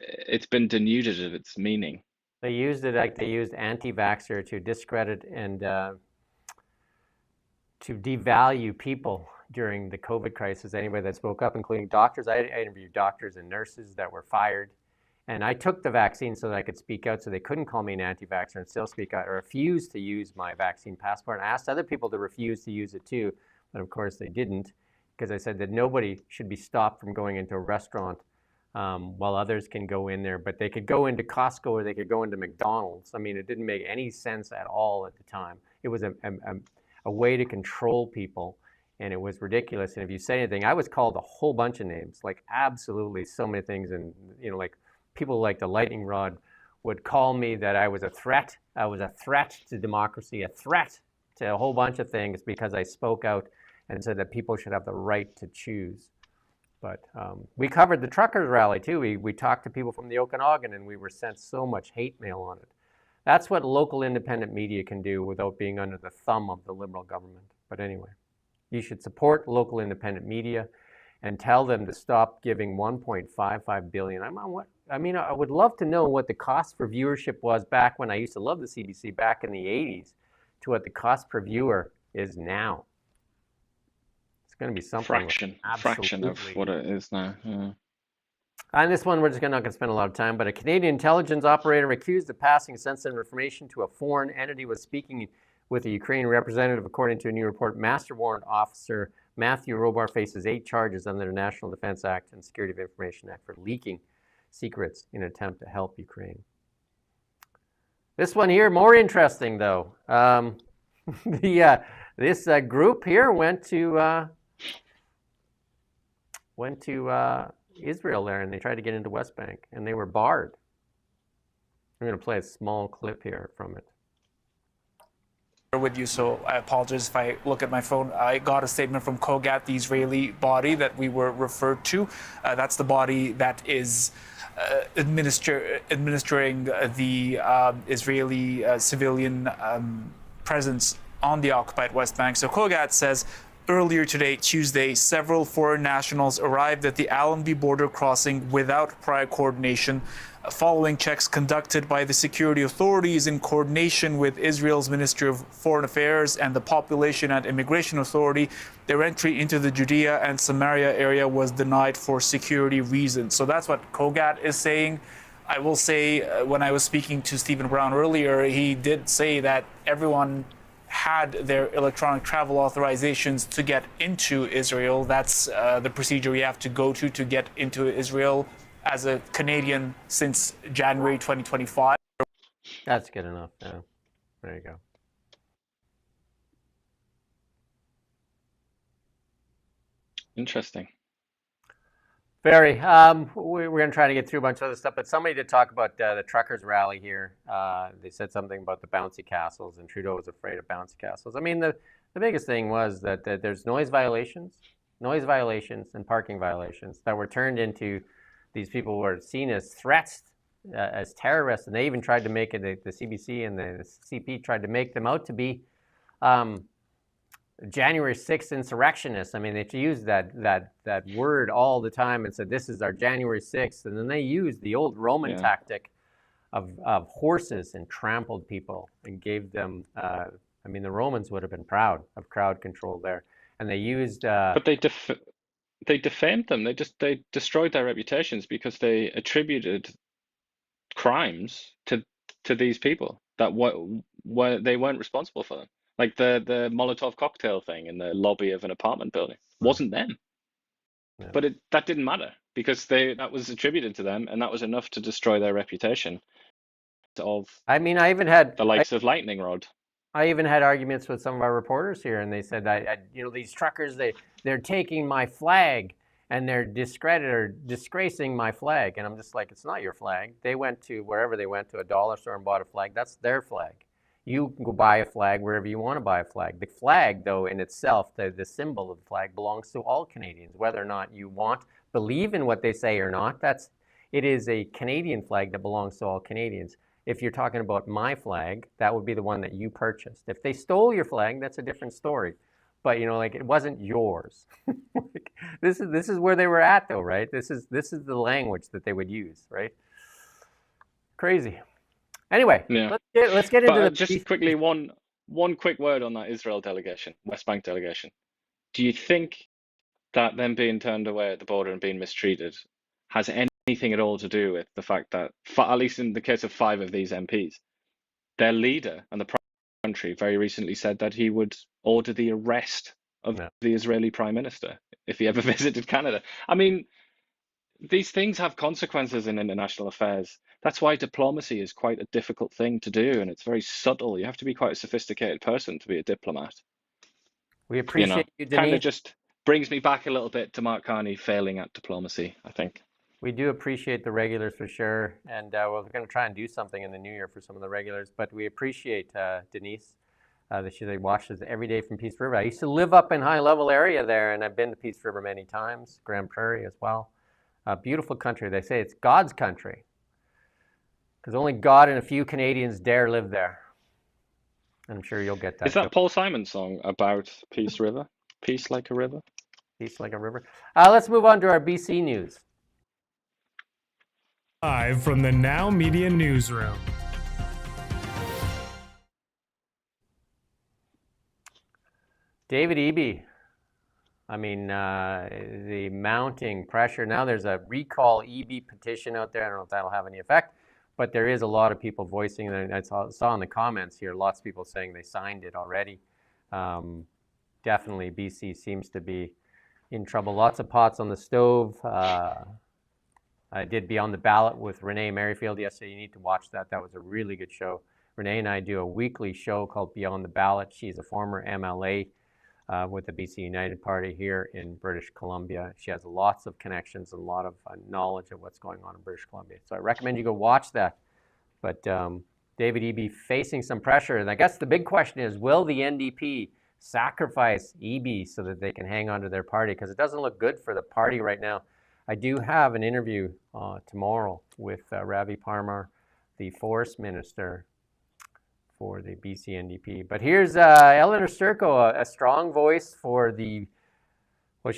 it's been denuded of its meaning. They used it like they used anti-vaxxer to discredit and to devalue people during the COVID crisis. Anybody that spoke up, including doctors. I interviewed doctors and nurses that were fired, and I took the vaccine so that I could speak out. So they couldn't call me an anti-vaxxer and still speak out. I refused to use my vaccine passport. I asked other people to refuse to use it too. But of course they didn't, because I said that nobody should be stopped from going into a restaurant while others can go in there. But they could go into Costco or they could go into McDonald's. I mean, it didn't make any sense at all at the time. It was a way to control people, and it was ridiculous. And if you say anything, I was called a whole bunch of names, like absolutely so many things. And you know, like people like the lightning rod would call me that I was a threat. I was a threat to democracy, a threat to a whole bunch of things because I spoke out and said that people should have the right to choose. But we covered the truckers rally too. We talked to people from the Okanagan, and we were sent so much hate mail on it. That's what local independent media can do without being under the thumb of the Liberal government. But anyway, you should support local independent media and tell them to stop giving $1.55 billion. I would love to know what the cost per viewership was back when I used to love the CBC back in the 80s to what the cost per viewer is now. It's going to be something fraction of what it is now. Yeah. On this one, we're just not going to spend a lot of time, but a Canadian intelligence operator accused of passing sensitive information to a foreign entity was speaking with a Ukrainian representative, according to a new report. Master Warrant Officer Matthew Robar faces 8 charges under the National Defense Act and Security of Information Act for leaking secrets in an attempt to help Ukraine. This one here, more interesting though. This group here went to Israel there, and they tried to get into West Bank, and they were barred. I'm going to play a small clip here from it. With you, so I apologize if I look at my phone. I got a statement from Kogat, the Israeli body that we were referred to. That's the body that is administering the Israeli civilian presence on the occupied West Bank. So Kogat says earlier today, Tuesday, several foreign nationals arrived at the Allenby border crossing without prior coordination. Following checks conducted by the security authorities in coordination with Israel's Ministry of Foreign Affairs and the Population and Immigration Authority, their entry into the Judea and Samaria area was denied for security reasons. So that's what Kogat is saying. I will say, when I was speaking to Stephen Brown earlier, he did say that everyone had their electronic travel authorizations to get into Israel. That's the procedure you have to go to get into Israel as a Canadian since January 2025. That's good enough. Yeah. There you go. Interesting. Very. We're going to try to get through a bunch of other stuff, but somebody did talk about the truckers rally here. They said something about the bouncy castles, and Trudeau was afraid of bouncy castles. I mean, the biggest thing was that there's noise violations and parking violations that were turned into these people were seen as threats, as terrorists, and they even tried to make it, the CBC and the CP tried to make them out to be January 6th insurrectionists. I mean, they used that word all the time and said, this is our January 6th. And then they used the old Roman tactic of horses and trampled people and gave them, I mean, the Romans would have been proud of crowd control there. And they used... they defamed them. They destroyed their reputations because they attributed crimes to these people that they weren't responsible for them. Like the Molotov cocktail thing in the lobby of an apartment building wasn't them. Yeah. But that didn't matter because that was attributed to them, and that was enough to destroy their reputation. I mean, I even had the likes of lightning rod. I even had arguments with some of our reporters here, and they said, these truckers, they're taking my flag and they're disgracing my flag. And I'm just like, it's not your flag. They went to wherever they went to a dollar store and bought a flag. That's their flag. You can go buy a flag wherever you want to buy a flag. The flag, though, in itself, the symbol of the flag belongs to all Canadians, whether or not you believe in what they say or not. It is a Canadian flag that belongs to all Canadians. If you're talking about my flag, that would be the one that you purchased. If they stole your flag, that's a different story. But it wasn't yours. This is where they were at, though, right? This is the language that they would use, right? Crazy. Anyway, yeah. let's get into just quickly one quick word on that Israel delegation, West Bank delegation. Do you think that them being turned away at the border and being mistreated has anything at all to do with the fact that, at least in the case of 5 of these MPs, their leader and the prime country very recently said that he would order the arrest of the Israeli prime minister if he ever visited Canada? I mean, these things have consequences in international affairs. That's why diplomacy is quite a difficult thing to do, and it's very subtle. You have to be quite a sophisticated person to be a diplomat. We appreciate you, Denise. Kind of just brings me back a little bit to Mark Carney failing at diplomacy, I think. We do appreciate the regulars for sure, and we're going to try and do something in the new year for some of the regulars, but we appreciate Denise, that she watches every day from Peace River. I used to live up in High Level area there, and I've been to Peace River many times, Grand Prairie as well. Beautiful country. They say it's God's country, because only God and a few Canadians dare live there. I'm sure you'll get that. Is that Paul Simon's song about Peace River? Peace like a river? Peace like a river. Let's move on to our BC news. Live from the Now Media Newsroom. David Eby. I mean, the mounting pressure. Now there's a recall Eby petition out there. I don't know if that'll have any effect, but there is a lot of people voicing, and I saw in the comments here, lots of people saying they signed it already. Definitely BC seems to be in trouble. Lots of pots on the stove. I did Beyond the Ballot with Renee Merrifield yesterday. You need to watch that. That was a really good show. Renee and I do a weekly show called Beyond the Ballot. She's a former MLA with the BC United Party here in British Columbia. She has lots of connections and a lot of knowledge of what's going on in British Columbia. So I recommend you go watch that. But David Eby facing some pressure. And I guess the big question is, will the NDP sacrifice Eby so that they can hang on to their party? Because it doesn't look good for the party right now. I do have an interview tomorrow with Ravi Parmar, the Forest Minister for the BC NDP. But here's Eleanor Sturko, a strong voice for she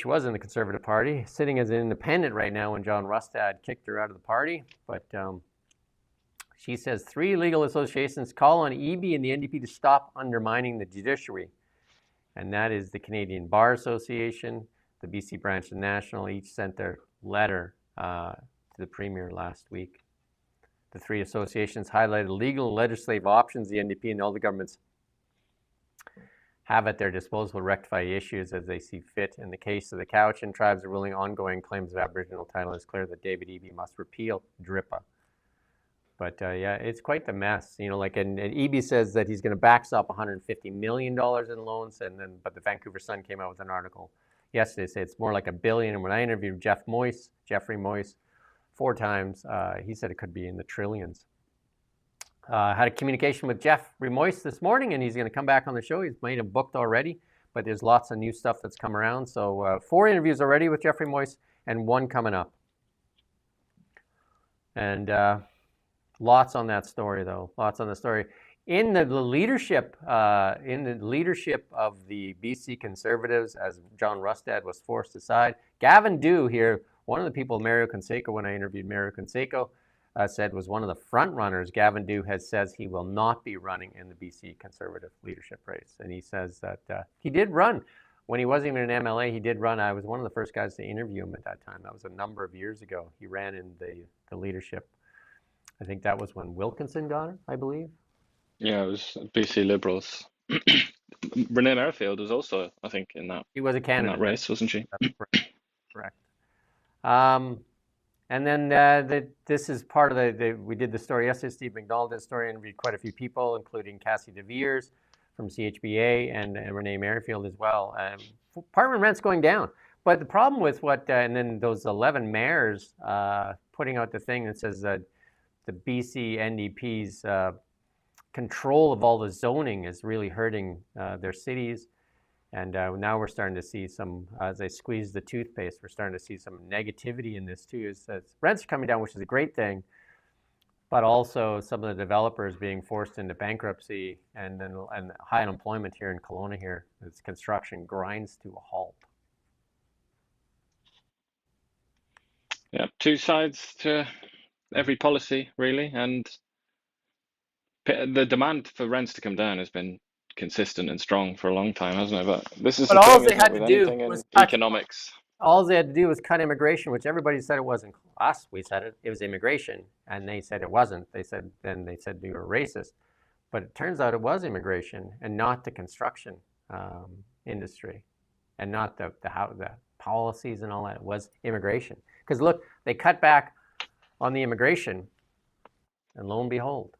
was in the Conservative Party, sitting as an independent right now when John Rustad kicked her out of the party. But she says 3 legal associations call on Eby and the NDP to stop undermining the judiciary. And that is the Canadian Bar Association, the BC Branch of National, each sent their letter to the Premier last week. The 3 associations highlighted legal and legislative options the NDP and all the governments have at their disposal to rectify issues as they see fit. In the case of the Cowichan tribes, the ruling ongoing claims of Aboriginal title is clear that David Eby must repeal DRIPA. But yeah, it's quite the mess. And Eby says that he's going to backstop $150 million in loans, but the Vancouver Sun came out with an article yesterday said it's more like $1 billion. And when I interviewed Jeffrey Moyse 4 times, he said it could be in the trillions. Had a communication with Jeffrey Moyse this morning, and he's going to come back on the show. He's made a booked already, but there's lots of new stuff that's come around. So 4 interviews already with Jeffrey Moyse and 1 coming up. And lots on that story, though. Lots on the story. In the leadership of the BC Conservatives, as John Rustad was forced aside, Gavin Dew here, one of the people Mario Conseco, when I interviewed Mario Conseco, said was one of the front runners. Gavin Dew says he will not be running in the BC Conservative leadership race, and he says that he did run when he wasn't even an MLA, he did run. I was one of the first guys to interview him at that time. That was a number of years ago. He ran in the leadership. I think that was when Wilkinson got it, I believe. Yeah, it was BC Liberals. Renee Merrifield was also, I think, in that. She was a candidate in that race, wasn't she? That's correct. And then this is part of we did the story yesterday. Steve McDonald did the story, interviewed quite a few people, including Cassie DeVeers from CHBA and Renee Merrifield as well. Apartment rent's going down. But the problem with and then those 11 mayors putting out the thing that says that the BC NDP's control of all the zoning is really hurting their cities. And now we're starting to see some, as I squeeze the toothpaste, we're starting to see some negativity in this too. Rents are coming down, which is a great thing, but also some of the developers being forced into bankruptcy and high unemployment here in Kelowna here as construction grinds to a halt. Yeah, two sides to every policy, really, and the demand for rents to come down has been consistent and strong for a long time, hasn't it? But this is all the they had with to do anything was in economics. All they had to do was cut immigration, which everybody said it wasn't us. We said it was immigration, and they said it wasn't. They said we were racist, but it turns out it was immigration and not the construction industry, and not the policies and all that. It was immigration. Because look, they cut back on the immigration, and lo and behold.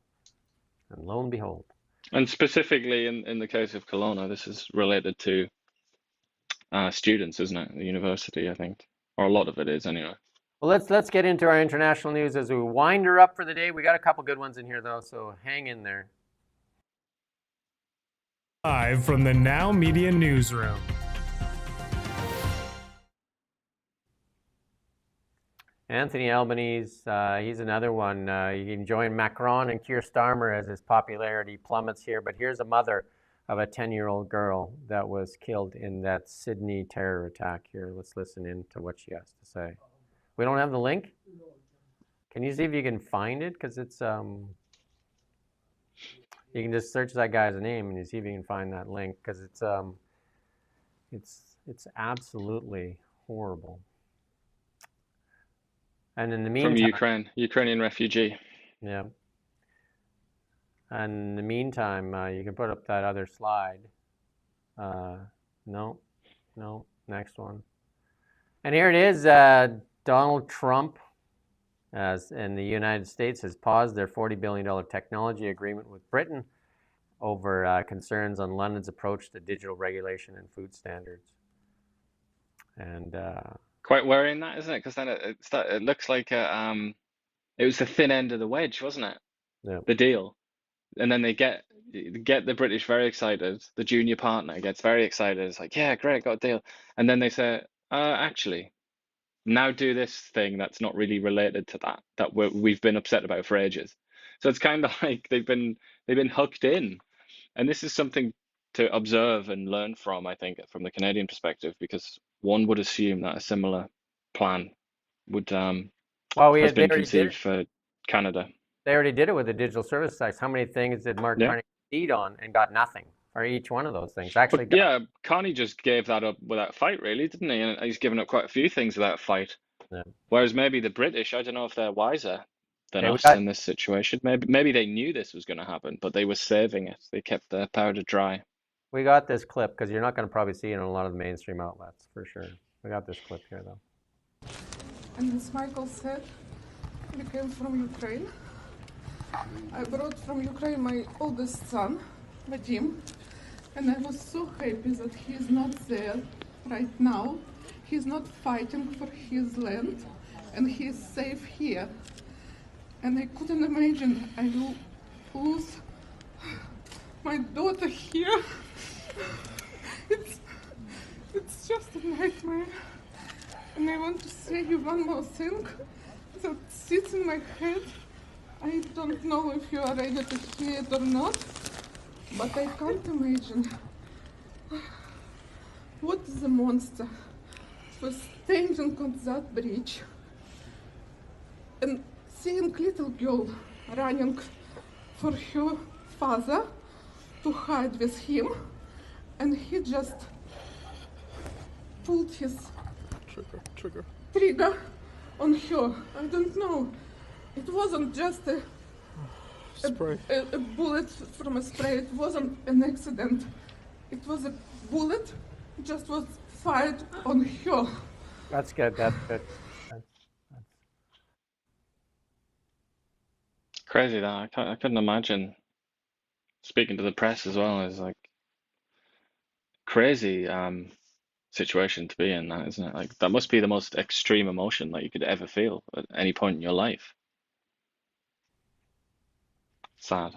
And specifically in the case of Kelowna, this is related to students, isn't it? The university, I think, or a lot of it is anyway. Well, let's get into our international news as we wind her up for the day. We got a couple good ones in here though, so hang in there. Live from the Now Media Newsroom. Anthony Albanese, he's another one. You can join Macron and Keir Starmer as his popularity plummets here. But here's a mother of a 10-year-old girl that was killed in that Sydney terror attack here. Let's listen in to what she has to say. We don't have the link? Can you see if you can find it? Because it's, you can just search that guy's name and you see if you can find that link. Because it's absolutely horrible. And in the meantime, from Ukrainian refugee. Yeah. And in the meantime, you can put up that other slide. No, next one. And here it is. Donald Trump, as in the United States, has paused their $40 billion technology agreement with Britain over concerns on London's approach to digital regulation and food standards. And quite worrying, that, isn't it? Because then it looks like it was the thin end of the wedge, wasn't it? Yeah. The deal, and then they get the British very excited. The junior partner gets very excited. It's like, yeah, great, got a deal. And then they say, actually, now do this thing that's not really related to that we've been upset about for ages. So it's kind of like they've been hooked in, and this is something to observe and learn from, I think, from the Canadian perspective, because one would assume that a similar plan would has been conceived for Canada. They already did it with the digital service tax. How many things did Mark Carney concede on and got nothing for each one of those things? Actually, Carney just gave that up without a fight, really, didn't he? And he's given up quite a few things without a fight. Yeah. Whereas maybe the British, I don't know if they're wiser than us in this situation. Maybe they knew this was going to happen, but they were saving it. They kept their powder dry. We got this clip because you're not going to probably see it on a lot of the mainstream outlets, for sure. We got this clip here, though. And as Michael said, we came from Ukraine. I brought from Ukraine my oldest son, Vadim, and I was so happy that he is not there right now. He's not fighting for his land, and he is safe here. And I couldn't imagine I will lose my daughter here. It's just a nightmare. And I want to say you one more thing that sits in my head. I don't know if you are ready to hear it or not, but I can't imagine what is the monster for standing on that bridge and seeing little girl running for her father to hide with him, and he just pulled his trigger on her. I don't know. It wasn't just a bullet from a spray. It wasn't an accident. It was a bullet, just was fired on her. That's good. That's good. Crazy that I couldn't imagine speaking to the press as well. Is like crazy situation to be in, that isn't it? Like that must be the most extreme emotion that you could ever feel at any point in your life. Sad.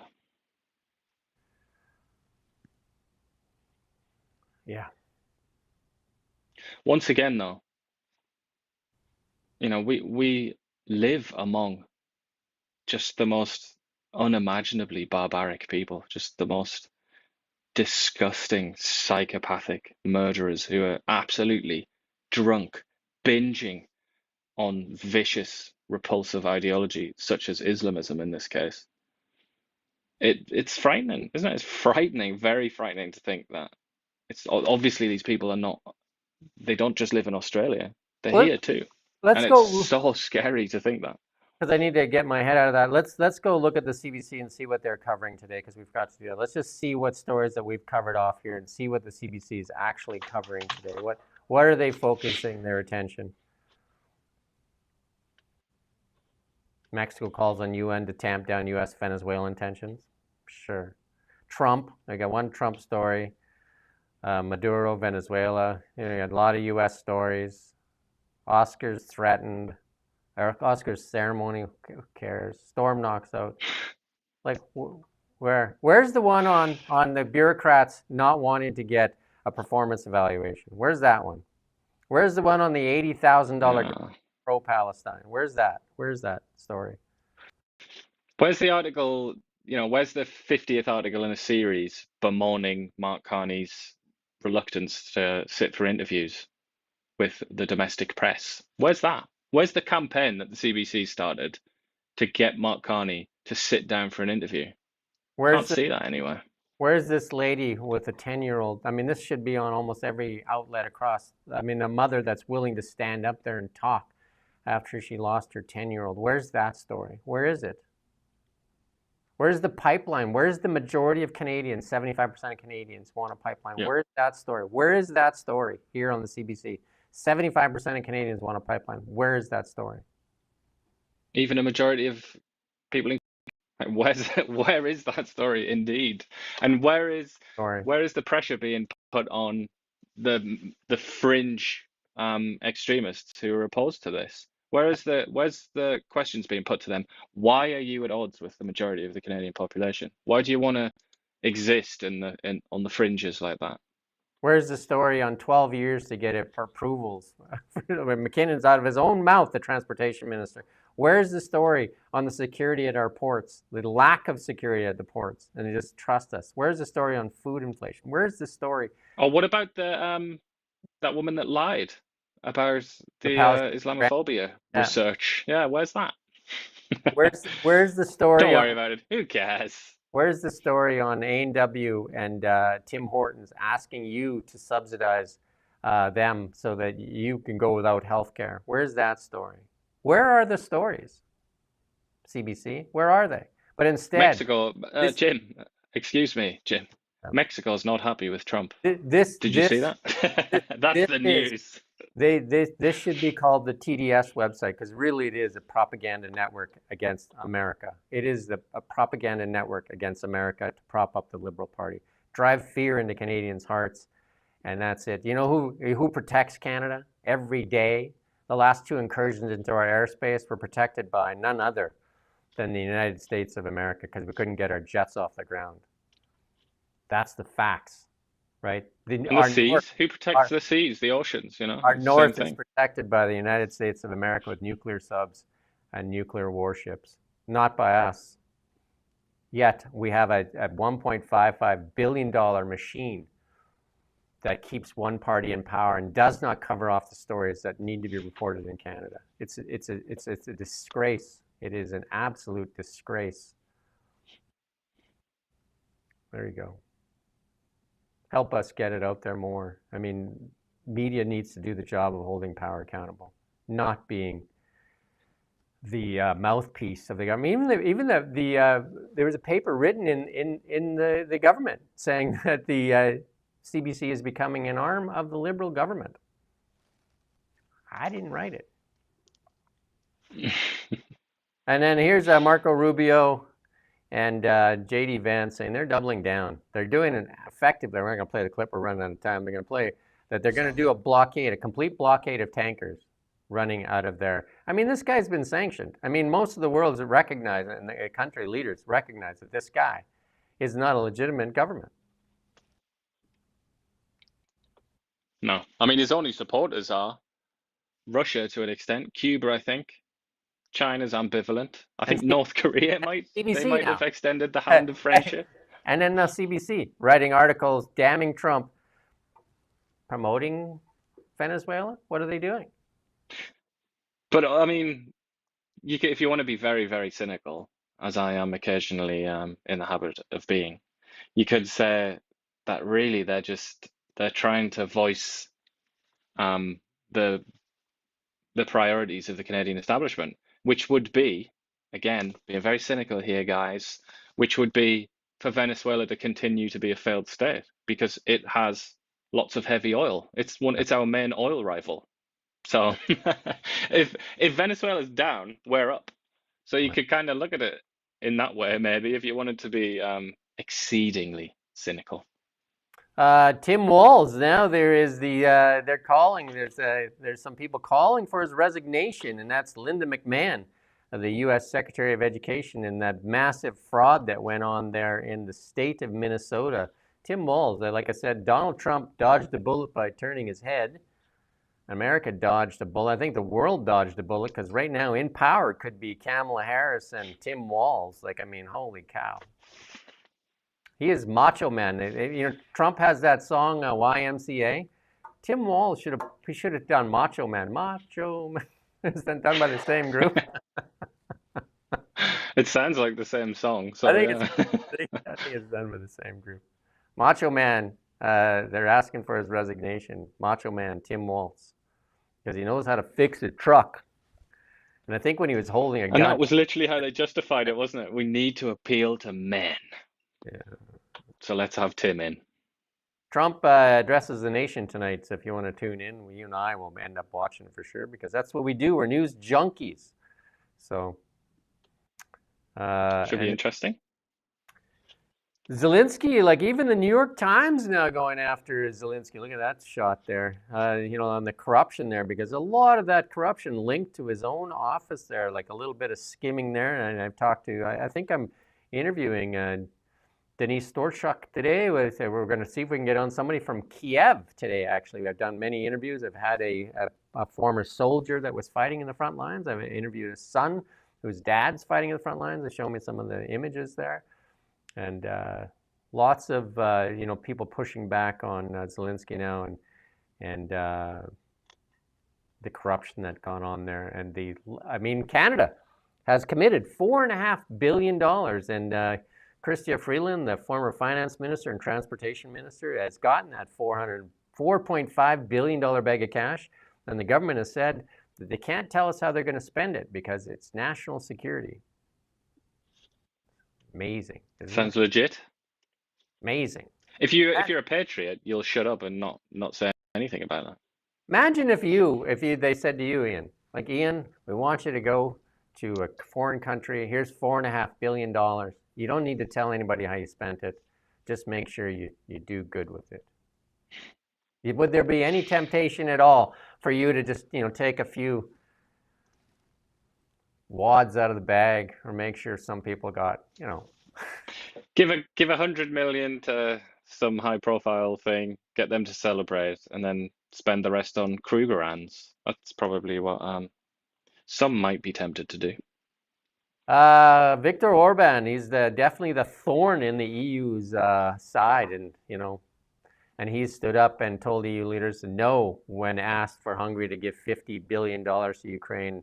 Yeah. Once again, though, you know, we live among just the most unimaginably barbaric people, just the most disgusting, psychopathic murderers who are absolutely drunk, binging on vicious, repulsive ideology, such as Islamism in this case. It's frightening, isn't it? It's frightening, very frightening to think that it's obviously these people are not, they don't just live in Australia, they're here too. Let's And go. it's so scary to think that. Because I need to get my head out of that. Let's go look at the CBC and see what they're covering today, because we've got to do that. Let's just see what stories that we've covered off here and see what the CBC is actually covering today. What are they focusing their attention? Mexico calls on UN to tamp down U.S. Venezuelan tensions. Sure. Trump, I got one Trump story. Maduro, Venezuela. You know, you got a lot of U.S. stories. Oscars threatened. Oscars ceremony, who cares? Storm knocks out. Like, where's the one on the bureaucrats not wanting to get a performance evaluation? Where's that one? Where's the one on the $80,000 pro-Palestine? Where's that? Where's that story? Where's the article, you know, where's the 50th article in a series bemoaning Mark Carney's reluctance to sit for interviews with the domestic press? Where's that? Where's the campaign that the CBC started to get Mark Carney to sit down for an interview? Can't see that anywhere. Where's this lady with a 10-year-old? I mean, this should be on almost every outlet across. I mean, a mother that's willing to stand up there and talk after she lost her 10-year-old. Where's that story? Where is it? Where's the pipeline? Where's the majority of Canadians? 75% of Canadians want a pipeline. Yep. Where's that story? Where is that story here on the CBC? 75% of Canadians want a pipeline. Where is that story? Even a majority of people in where is that story indeed? And where is the pressure being put on the fringe extremists who are opposed to this? Where's the questions being put to them? Why are you at odds with the majority of the Canadian population? Why do you want to exist on the fringes like that? Where's the story on 12 years to get it for approvals? McKinnon's out of his own mouth, the transportation minister. Where's the story on the security at our ports, the lack of security at the ports, and they just trust us? Where's the story on food inflation? Where's the story? Oh, what about the that woman that lied about the Islamophobia research? Yeah, where's that? Where's the story? Don't worry about it. Who cares? Where's the story on A&W and Tim Hortons asking you to subsidize them so that you can go without health care? Where's that story? Where are the stories? CBC, where are they? But instead... Mexico, Jim, excuse me, Jim. Mexico's not happy with Trump. Did you see that? That's the news. This should be called the TDS website, because really it is a propaganda network against America. It is a propaganda network against America to prop up the Liberal Party, drive fear into Canadians' hearts, and that's it. You know who protects Canada every day? The last two incursions into our airspace were protected by none other than the United States of America, because we couldn't get our jets off the ground. That's the facts, right? And the seas? Who protects the seas, the oceans, you know? Our north is protected by the United States of America with nuclear subs and nuclear warships, not by us. Yet we have a $1.55 billion machine that keeps one party in power and does not cover off the stories that need to be reported in Canada. It's a disgrace. It is an absolute disgrace. There you go. Help us get it out there more. I mean, media needs to do the job of holding power accountable, not being the mouthpiece of the government. Even there was a paper written in the government saying that the CBC is becoming an arm of the Liberal government. I didn't write it. And then here's Marco Rubio and J.D. Vance saying they're doubling down. They're doing an effectively. We're not going to play the clip. We're running out of time. They're going to play that. They're going to do a blockade, a complete blockade of tankers running out of there. I mean, this guy's been sanctioned. I mean, most of the world recognize it, and the country leaders recognize that this guy is not a legitimate government. No, I mean his only supporters are Russia to an extent, Cuba, I think. China's ambivalent. I think North Korea might have extended the hand of friendship. And then the CBC writing articles damning Trump, promoting Venezuela. What are they doing? But I mean, if you want to be very, very cynical, as I am occasionally in the habit of being, you could say that really they're trying to voice the priorities of the Canadian establishment, which would be, again, being very cynical here, guys, which would be for Venezuela to continue to be a failed state because it has lots of heavy oil. It's our main oil rival. So if Venezuela's down, we're up. So you could kind of look at it in that way, maybe, if you wanted to be exceedingly cynical. Tim Walz, now there is they're calling, there's some people calling for his resignation, and that's Linda McMahon, the U.S. Secretary of Education, and that massive fraud that went on there in the state of Minnesota. Tim Walz, like I said, Donald Trump dodged a bullet by turning his head. America dodged a bullet. I think the world dodged a bullet because right now in power could be Kamala Harris and Tim Walz. Like, I mean, holy cow. He is Macho Man. You know, Trump has that song YMCA. Tim Walz should have done Macho Man. Macho Man. It's done by the same group. It sounds like the same song. So I think it's done by the same group. Macho Man. They're asking for his resignation. Macho Man Tim Walz, because he knows how to fix a truck. And I think when he was holding a gun, and that was literally how they justified it, wasn't it? We need to appeal to men. Yeah. So let's have Tim in. Trump addresses the nation tonight, so if you want to tune in, you and I will end up watching for sure, because that's what we do. We're news junkies. So should be interesting. Zelensky, like even the New York Times now going after Zelensky. Look at that shot there, you know, on the corruption there, because a lot of that corruption linked to his own office there, like a little bit of skimming there. And I've talked to, I think I'm interviewing Denise Storchuk today. We're going to see if we can get on somebody from Kiev today, actually. I've done many interviews. I've had a former soldier that was fighting in the front lines. I've interviewed a son whose dad's fighting in the front lines. They show me some of the images there. And lots of you know, people pushing back on Zelensky now, and the corruption that's gone on there. And I mean, Canada has committed $4.5 billion, and Chrystia Freeland, the former finance minister and transportation minister, has gotten that $4.5 billion bag of cash, and the government has said that they can't tell us how they're going to spend it because it's national security. Amazing. Sounds legit. Amazing. If you're a patriot, you'll shut up and not say anything about that. Imagine if they said to you, Iain, like, Iain, we want you to go to a foreign country. Here's $4.5 billion. You don't need to tell anybody how you spent it. Just make sure you do good with it. Would there be any temptation at all for you to just, you know, take a few wads out of the bag, or make sure some people got, you know, give $100 million to some high profile thing, get them to celebrate, and then spend the rest on Krugerrands? That's probably what some might be tempted to do. Viktor Orban, he's definitely the thorn in the EU's side, and you know, and he stood up and told EU leaders no when asked for Hungary to give $50 billion to Ukraine.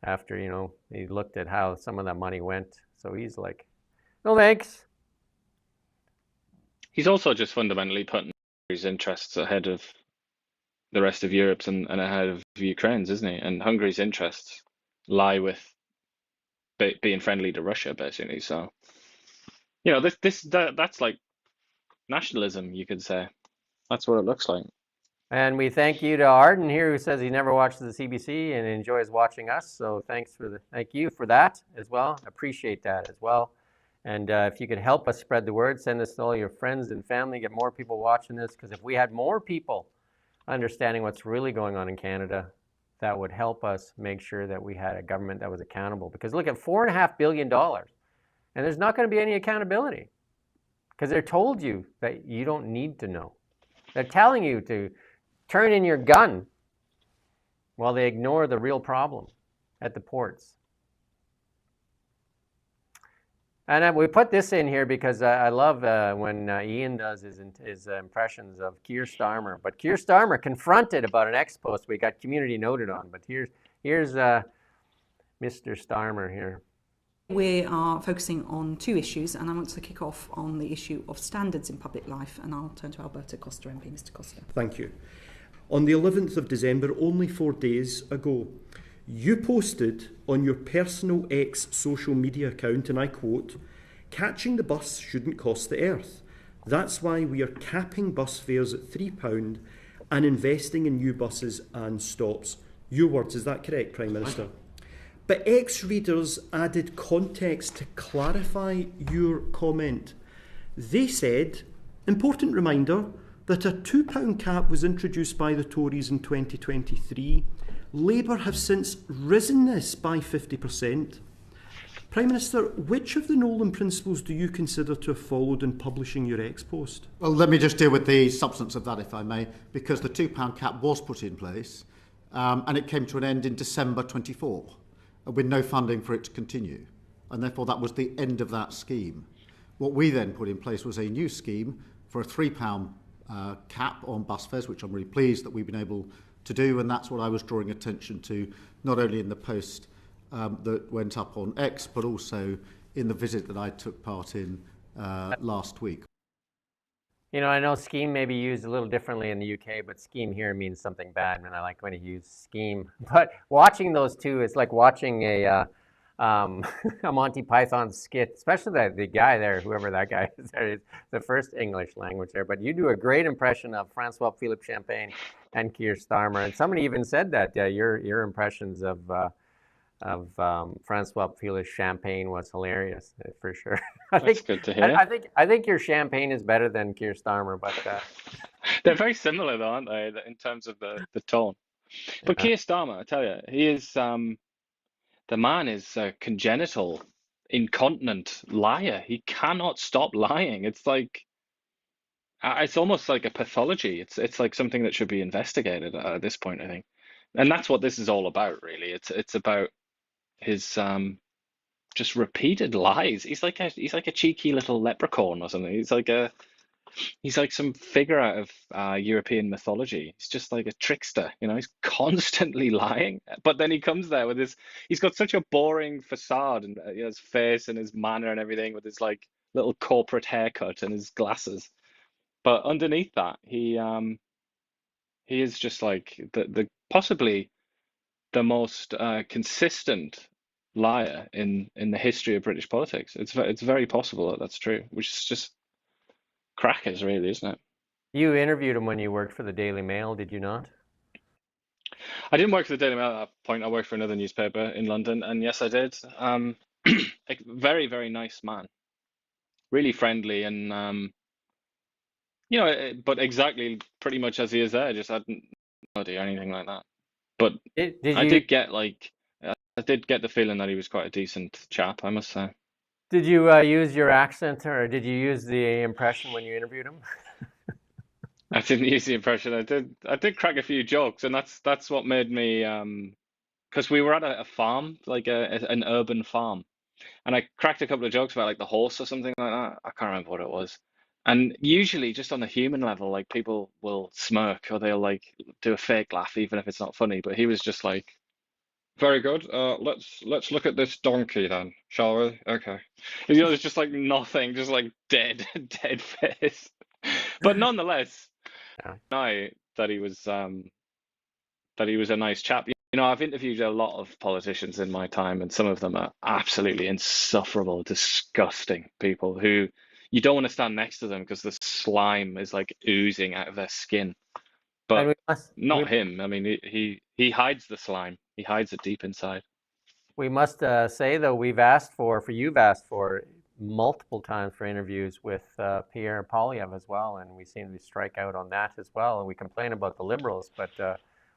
After, you know, he looked at how some of that money went. So he's like, no thanks. He's also just fundamentally putting his interests ahead of the rest of Europe's and ahead of Ukraine's, isn't he? And Hungary's interests lie with being friendly to Russia, basically. So, you know, that's like nationalism, you could say. That's what it looks like. And we thank you to Arden here, who says he never watches the CBC and enjoys watching us. So thank you for that as well. Appreciate that as well. And if you could help us spread the word, send this to all your friends and family, get more people watching this. Because if we had more people understanding what's really going on in Canada, that would help us make sure that we had a government that was accountable. Because look at $4.5 billion, and there's not going to be any accountability because they're told you that you don't need to know. They're telling you to turn in your gun while they ignore the real problem at the ports. And we put this in here because I love when Iain does his impressions of Keir Starmer. But Keir Starmer confronted about an X post we got community noted on. But here's Mr. Starmer here. We are focusing on two issues, and I want to kick off on the issue of standards in public life, and I'll turn to Alberta Costa MP, Mr. Costa. Thank you. On the 11th of December, only 4 days ago, you posted on your personal X social media account, and I quote, "Catching the bus shouldn't cost the earth. That's why we are capping bus fares at £3 and investing in new buses and stops." Your words, is that correct, Prime Minister? But X readers added context to clarify your comment. They said, important reminder, that a £2 cap was introduced by the Tories in 2023. Labour have since risen this by 50%. Prime Minister, which of the Nolan principles do you consider to have followed in publishing your X post? Well, let me just deal with the substance of that, if I may, because the £2 cap was put in place and it came to an end in December 24 with no funding for it to continue. And therefore, that was the end of that scheme. What we then put in place was a new scheme for a £3 cap on bus fares, which I'm really pleased that we've been able to do. And that's what I was drawing attention to, not only in the post that went up on X, but also in the visit that I took part in last week. You know, I know scheme may be used a little differently in the UK, but scheme here means something bad, and I like when you use scheme. But watching those two, it's like watching a Monty Python skit, especially the guy there, whoever that guy is there, is the first English language there. But you do a great impression of Francois Philippe Champagne and Keir Starmer, and somebody even said that your impressions of Francois Philippe Champagne was hilarious, for sure. That's good to hear. I think your Champagne is better than Keir Starmer, but they're very similar, though, aren't they, in terms of the tone? But Keir Starmer, I tell you, he is the man is a congenital, incontinent liar. He cannot stop lying. It's like it's almost like a pathology. It's like something that should be investigated at this point, I think. And that's what this is all about, really. It's about his just repeated lies. He's like a cheeky little leprechaun or something. He's like some figure out of European mythology. He's just like a trickster, you know. He's constantly lying, but then he comes there with he's got such a boring facade and his face and his manner and everything, with his like little corporate haircut and his glasses. But underneath that, he is just like the possibly the most consistent liar in the history of British politics. It's very possible that that's true, which is just crackers, really, isn't it? You interviewed him when you worked for the Daily Mail, did you not? I didn't work for the Daily Mail at that point. I worked for another newspaper in London, and yes, I did. A very, very nice man, really friendly, and you know, but exactly pretty much as he is there. Just hadn't or anything like that. But I did get the feeling that he was quite a decent chap, I must say. Did you use your accent, or did you use the impression when you interviewed him? I didn't use the impression. I did crack a few jokes, and that's what made me because we were at a farm, like an urban farm, and I cracked a couple of jokes about like the horse or something like that. I can't remember what it was. And usually, just on the human level, like people will smirk or they'll like do a fake laugh, even if it's not funny. But he was just like, "Very good. Let's look at this donkey then, shall we?" Okay. You know, it's just like nothing, just like dead face. But nonetheless, I that he was that he was a nice chap. You know, I've interviewed a lot of politicians in my time, and some of them are absolutely insufferable, disgusting people who you don't want to stand next to them because the slime is like oozing out of their skin. But not him. I mean, he hides the slime. He hides it deep inside. We must say, though, you've asked for multiple times for interviews with Pierre Poilievre as well, and we seem to strike out on that as well. And we complain about the Liberals, but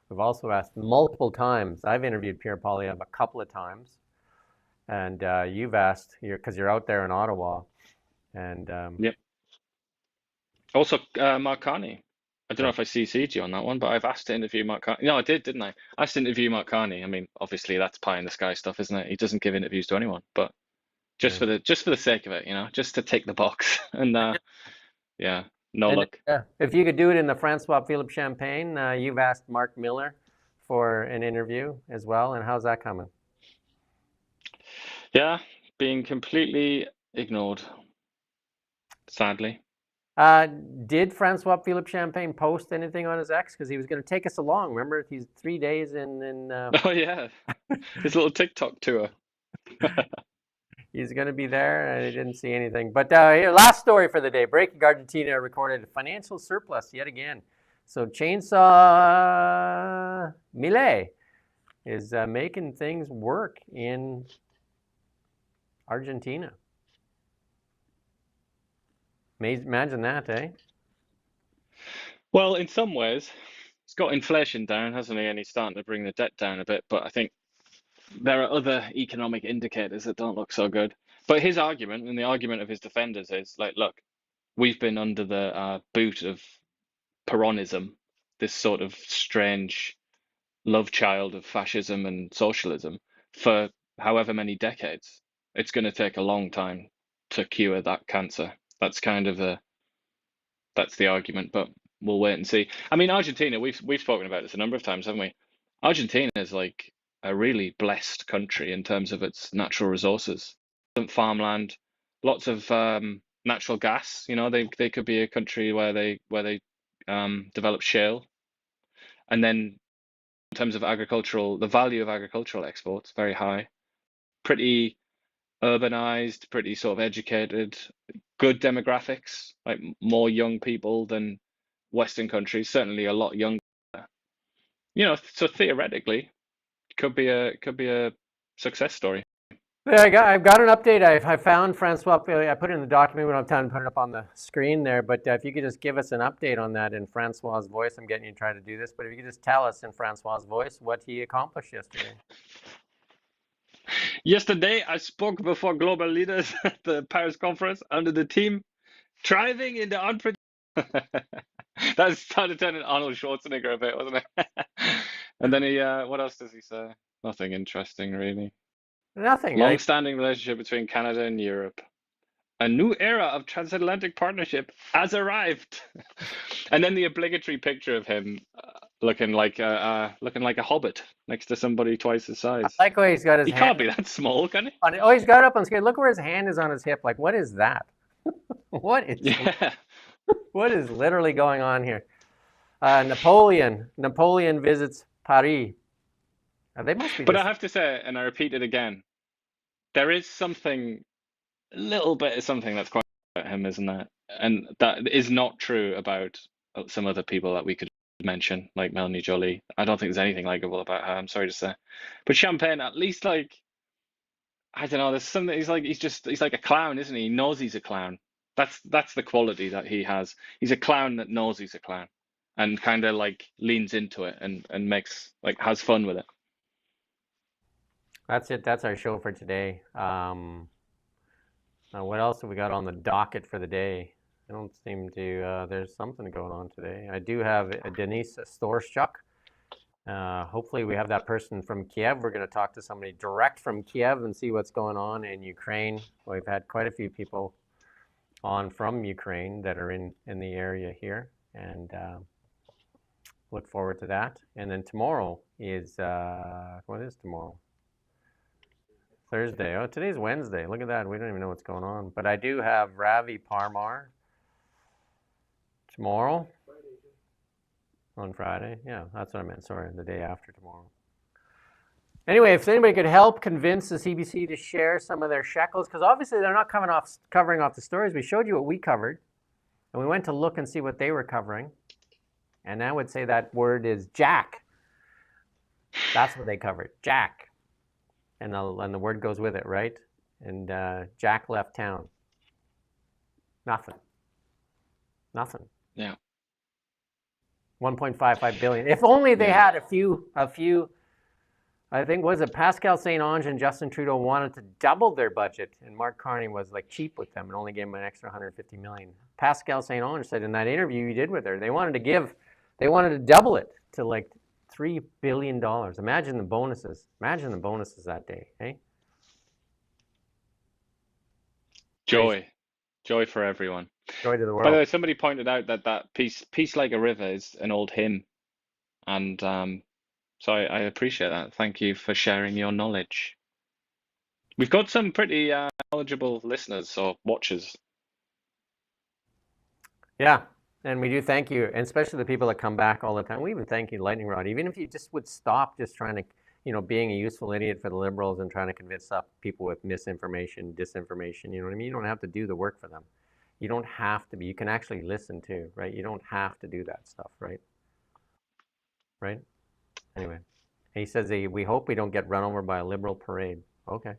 we've also asked multiple times. I've interviewed Pierre Poilievre a couple of times, and you've asked because you're out there in Ottawa. And yep. Also, Mark Carney. I don't know if I CC'd you on that one, but I've asked to interview Mark Carney. No, I did, didn't I? I asked to interview Mark Carney. I mean, obviously that's pie in the sky stuff, isn't it? He doesn't give interviews to anyone, but just for the sake of it, you know, just to tick the box. And yeah, no luck. If you could do it in the Francois Philippe Champagne, you've asked Mark Miller for an interview as well. And how's that coming? Yeah, being completely ignored, sadly. Did Francois Philippe Champagne post anything on his X? Because he was going to take us along. Remember, he's 3 days in. Oh yeah, his little TikTok tour. He's going to be there, and I didn't see anything. But here, last story for the day: Breaking Argentina recorded a financial surplus yet again. So Chainsaw Milei is making things work in Argentina. Imagine that, eh? Well, in some ways, he's got inflation down, hasn't he? And he's starting to bring the debt down a bit. But I think there are other economic indicators that don't look so good. But his argument, and the argument of his defenders, is like, look, we've been under the boot of Peronism, this sort of strange love child of fascism and socialism, for however many decades. It's going to take a long time to cure that cancer. That's kind of that's the argument, but we'll wait and see. I mean, Argentina, we've spoken about this a number of times, haven't we? Argentina is like a really blessed country in terms of its natural resources. Farmland, lots of natural gas. You know, they could be a country where they develop shale. And then in terms of the value of agricultural exports, very high. Pretty urbanized, pretty sort of educated, good demographics, like more young people than Western countries, certainly a lot younger. You know, so theoretically, could be a success story. Yeah, I've got an update. I found Francois. I put it in the document. We don't have time to put it up on the screen there, but if you could just give us an update on that in Francois's voice. I'm getting you to try to do this, but if you could just tell us in Francois's voice what he accomplished yesterday. Yesterday, I spoke before global leaders at the Paris conference under the theme "Thriving in the Unpredictable." That started turning Arnold Schwarzenegger a bit, wasn't it? And then what else does he say? Nothing interesting, really. Nothing. Long-standing relationship between Canada and Europe. A new era of transatlantic partnership has arrived. And then the obligatory picture of him looking like a hobbit next to somebody twice his size. I like where he's got his hand. He can't be that small, can he? Oh, he's got it up on screen. Look where his hand is on his hip. Like, what is that? What is what is literally going on here? Napoleon visits Paris. They must be. But I have to say, and I repeat it again, there is something, a little bit of something that's quite about him, isn't there? And that is not true about some other people that we could mention, like Melanie Jolie. I don't think there's anything likable about her, I'm sorry to say. But Champagne, at least, like, I don't know, there's something, he's like a clown, isn't he? He knows he's a clown. That's the quality that he has. He's a clown that knows he's a clown and kind of like leans into it and makes, like, has fun with it. That's it. That's our show for today. Now what else have we got on the docket for the day? I don't seem to, there's something going on today. I do have Denise Storchuk. Hopefully we have that person from Kiev. We're going to talk to somebody direct from Kiev and see what's going on in Ukraine. We've had quite a few people on from Ukraine that are in the area here, and look forward to that. And then tomorrow is, what is tomorrow? Thursday. Oh, today's Wednesday. Look at that. We don't even know what's going on. But I do have Ravi Parmar tomorrow. On Friday? Yeah, that's what I meant. Sorry, the day after tomorrow. Anyway, if anybody could help convince the CBC to share some of their shekels, because obviously they're not covering off the stories. We showed you what we covered, and we went to look and see what they were covering. And I would say that word is jack. That's what they covered, jack. And the word goes with it, right? And Jack left town. Nothing. Yeah. 1.55 billion. If only they had a few, I think, was it Pascal St-Onge and Justin Trudeau wanted to double their budget, and Mark Carney was like cheap with them and only gave them an extra 150 million. Pascal St-Onge said in that interview you did with her, they wanted to double it to like $3 billion. Imagine the bonuses. Imagine the bonuses that day, eh? Joy for everyone. Joy to the world. By the way, somebody pointed out that peace like a river is an old hymn, and so I appreciate that. Thank you for sharing your knowledge. We've got some pretty knowledgeable listeners or watchers. Yeah, and we do thank you, and especially the people that come back all the time. We even thank you, Lightning Rod. Even if you just would stop just trying to, being a useful idiot for the Liberals and trying to convince people with misinformation, disinformation, you know what I mean? You don't have to do the work for them. You don't have to be. You can actually listen too, right? You don't have to do that stuff, right? Right? Anyway, he says, we hope we don't get run over by a Liberal parade. Okay.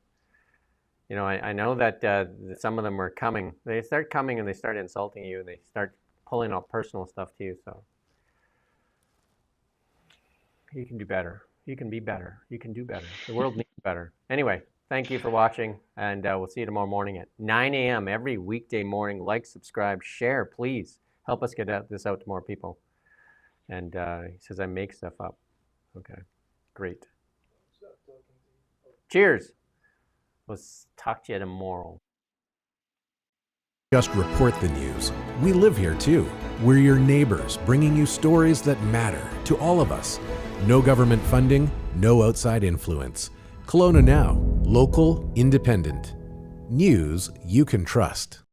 I know that some of them are coming. They start coming and they start insulting you. And they start pulling out personal stuff to you. So you can do better. You can be better. You can do better. The world needs better. Anyway, thank you for watching, and we'll see you tomorrow morning at 9 a.m. every weekday morning. Like, subscribe, share, please. Help us get this out to more people. And he says I make stuff up. Okay, great. Cheers. We'll talk to you tomorrow. Just report the news. We live here too. We're your neighbors, bringing you stories that matter to all of us. No government funding, no outside influence. Kelowna Now, local, independent. News you can trust.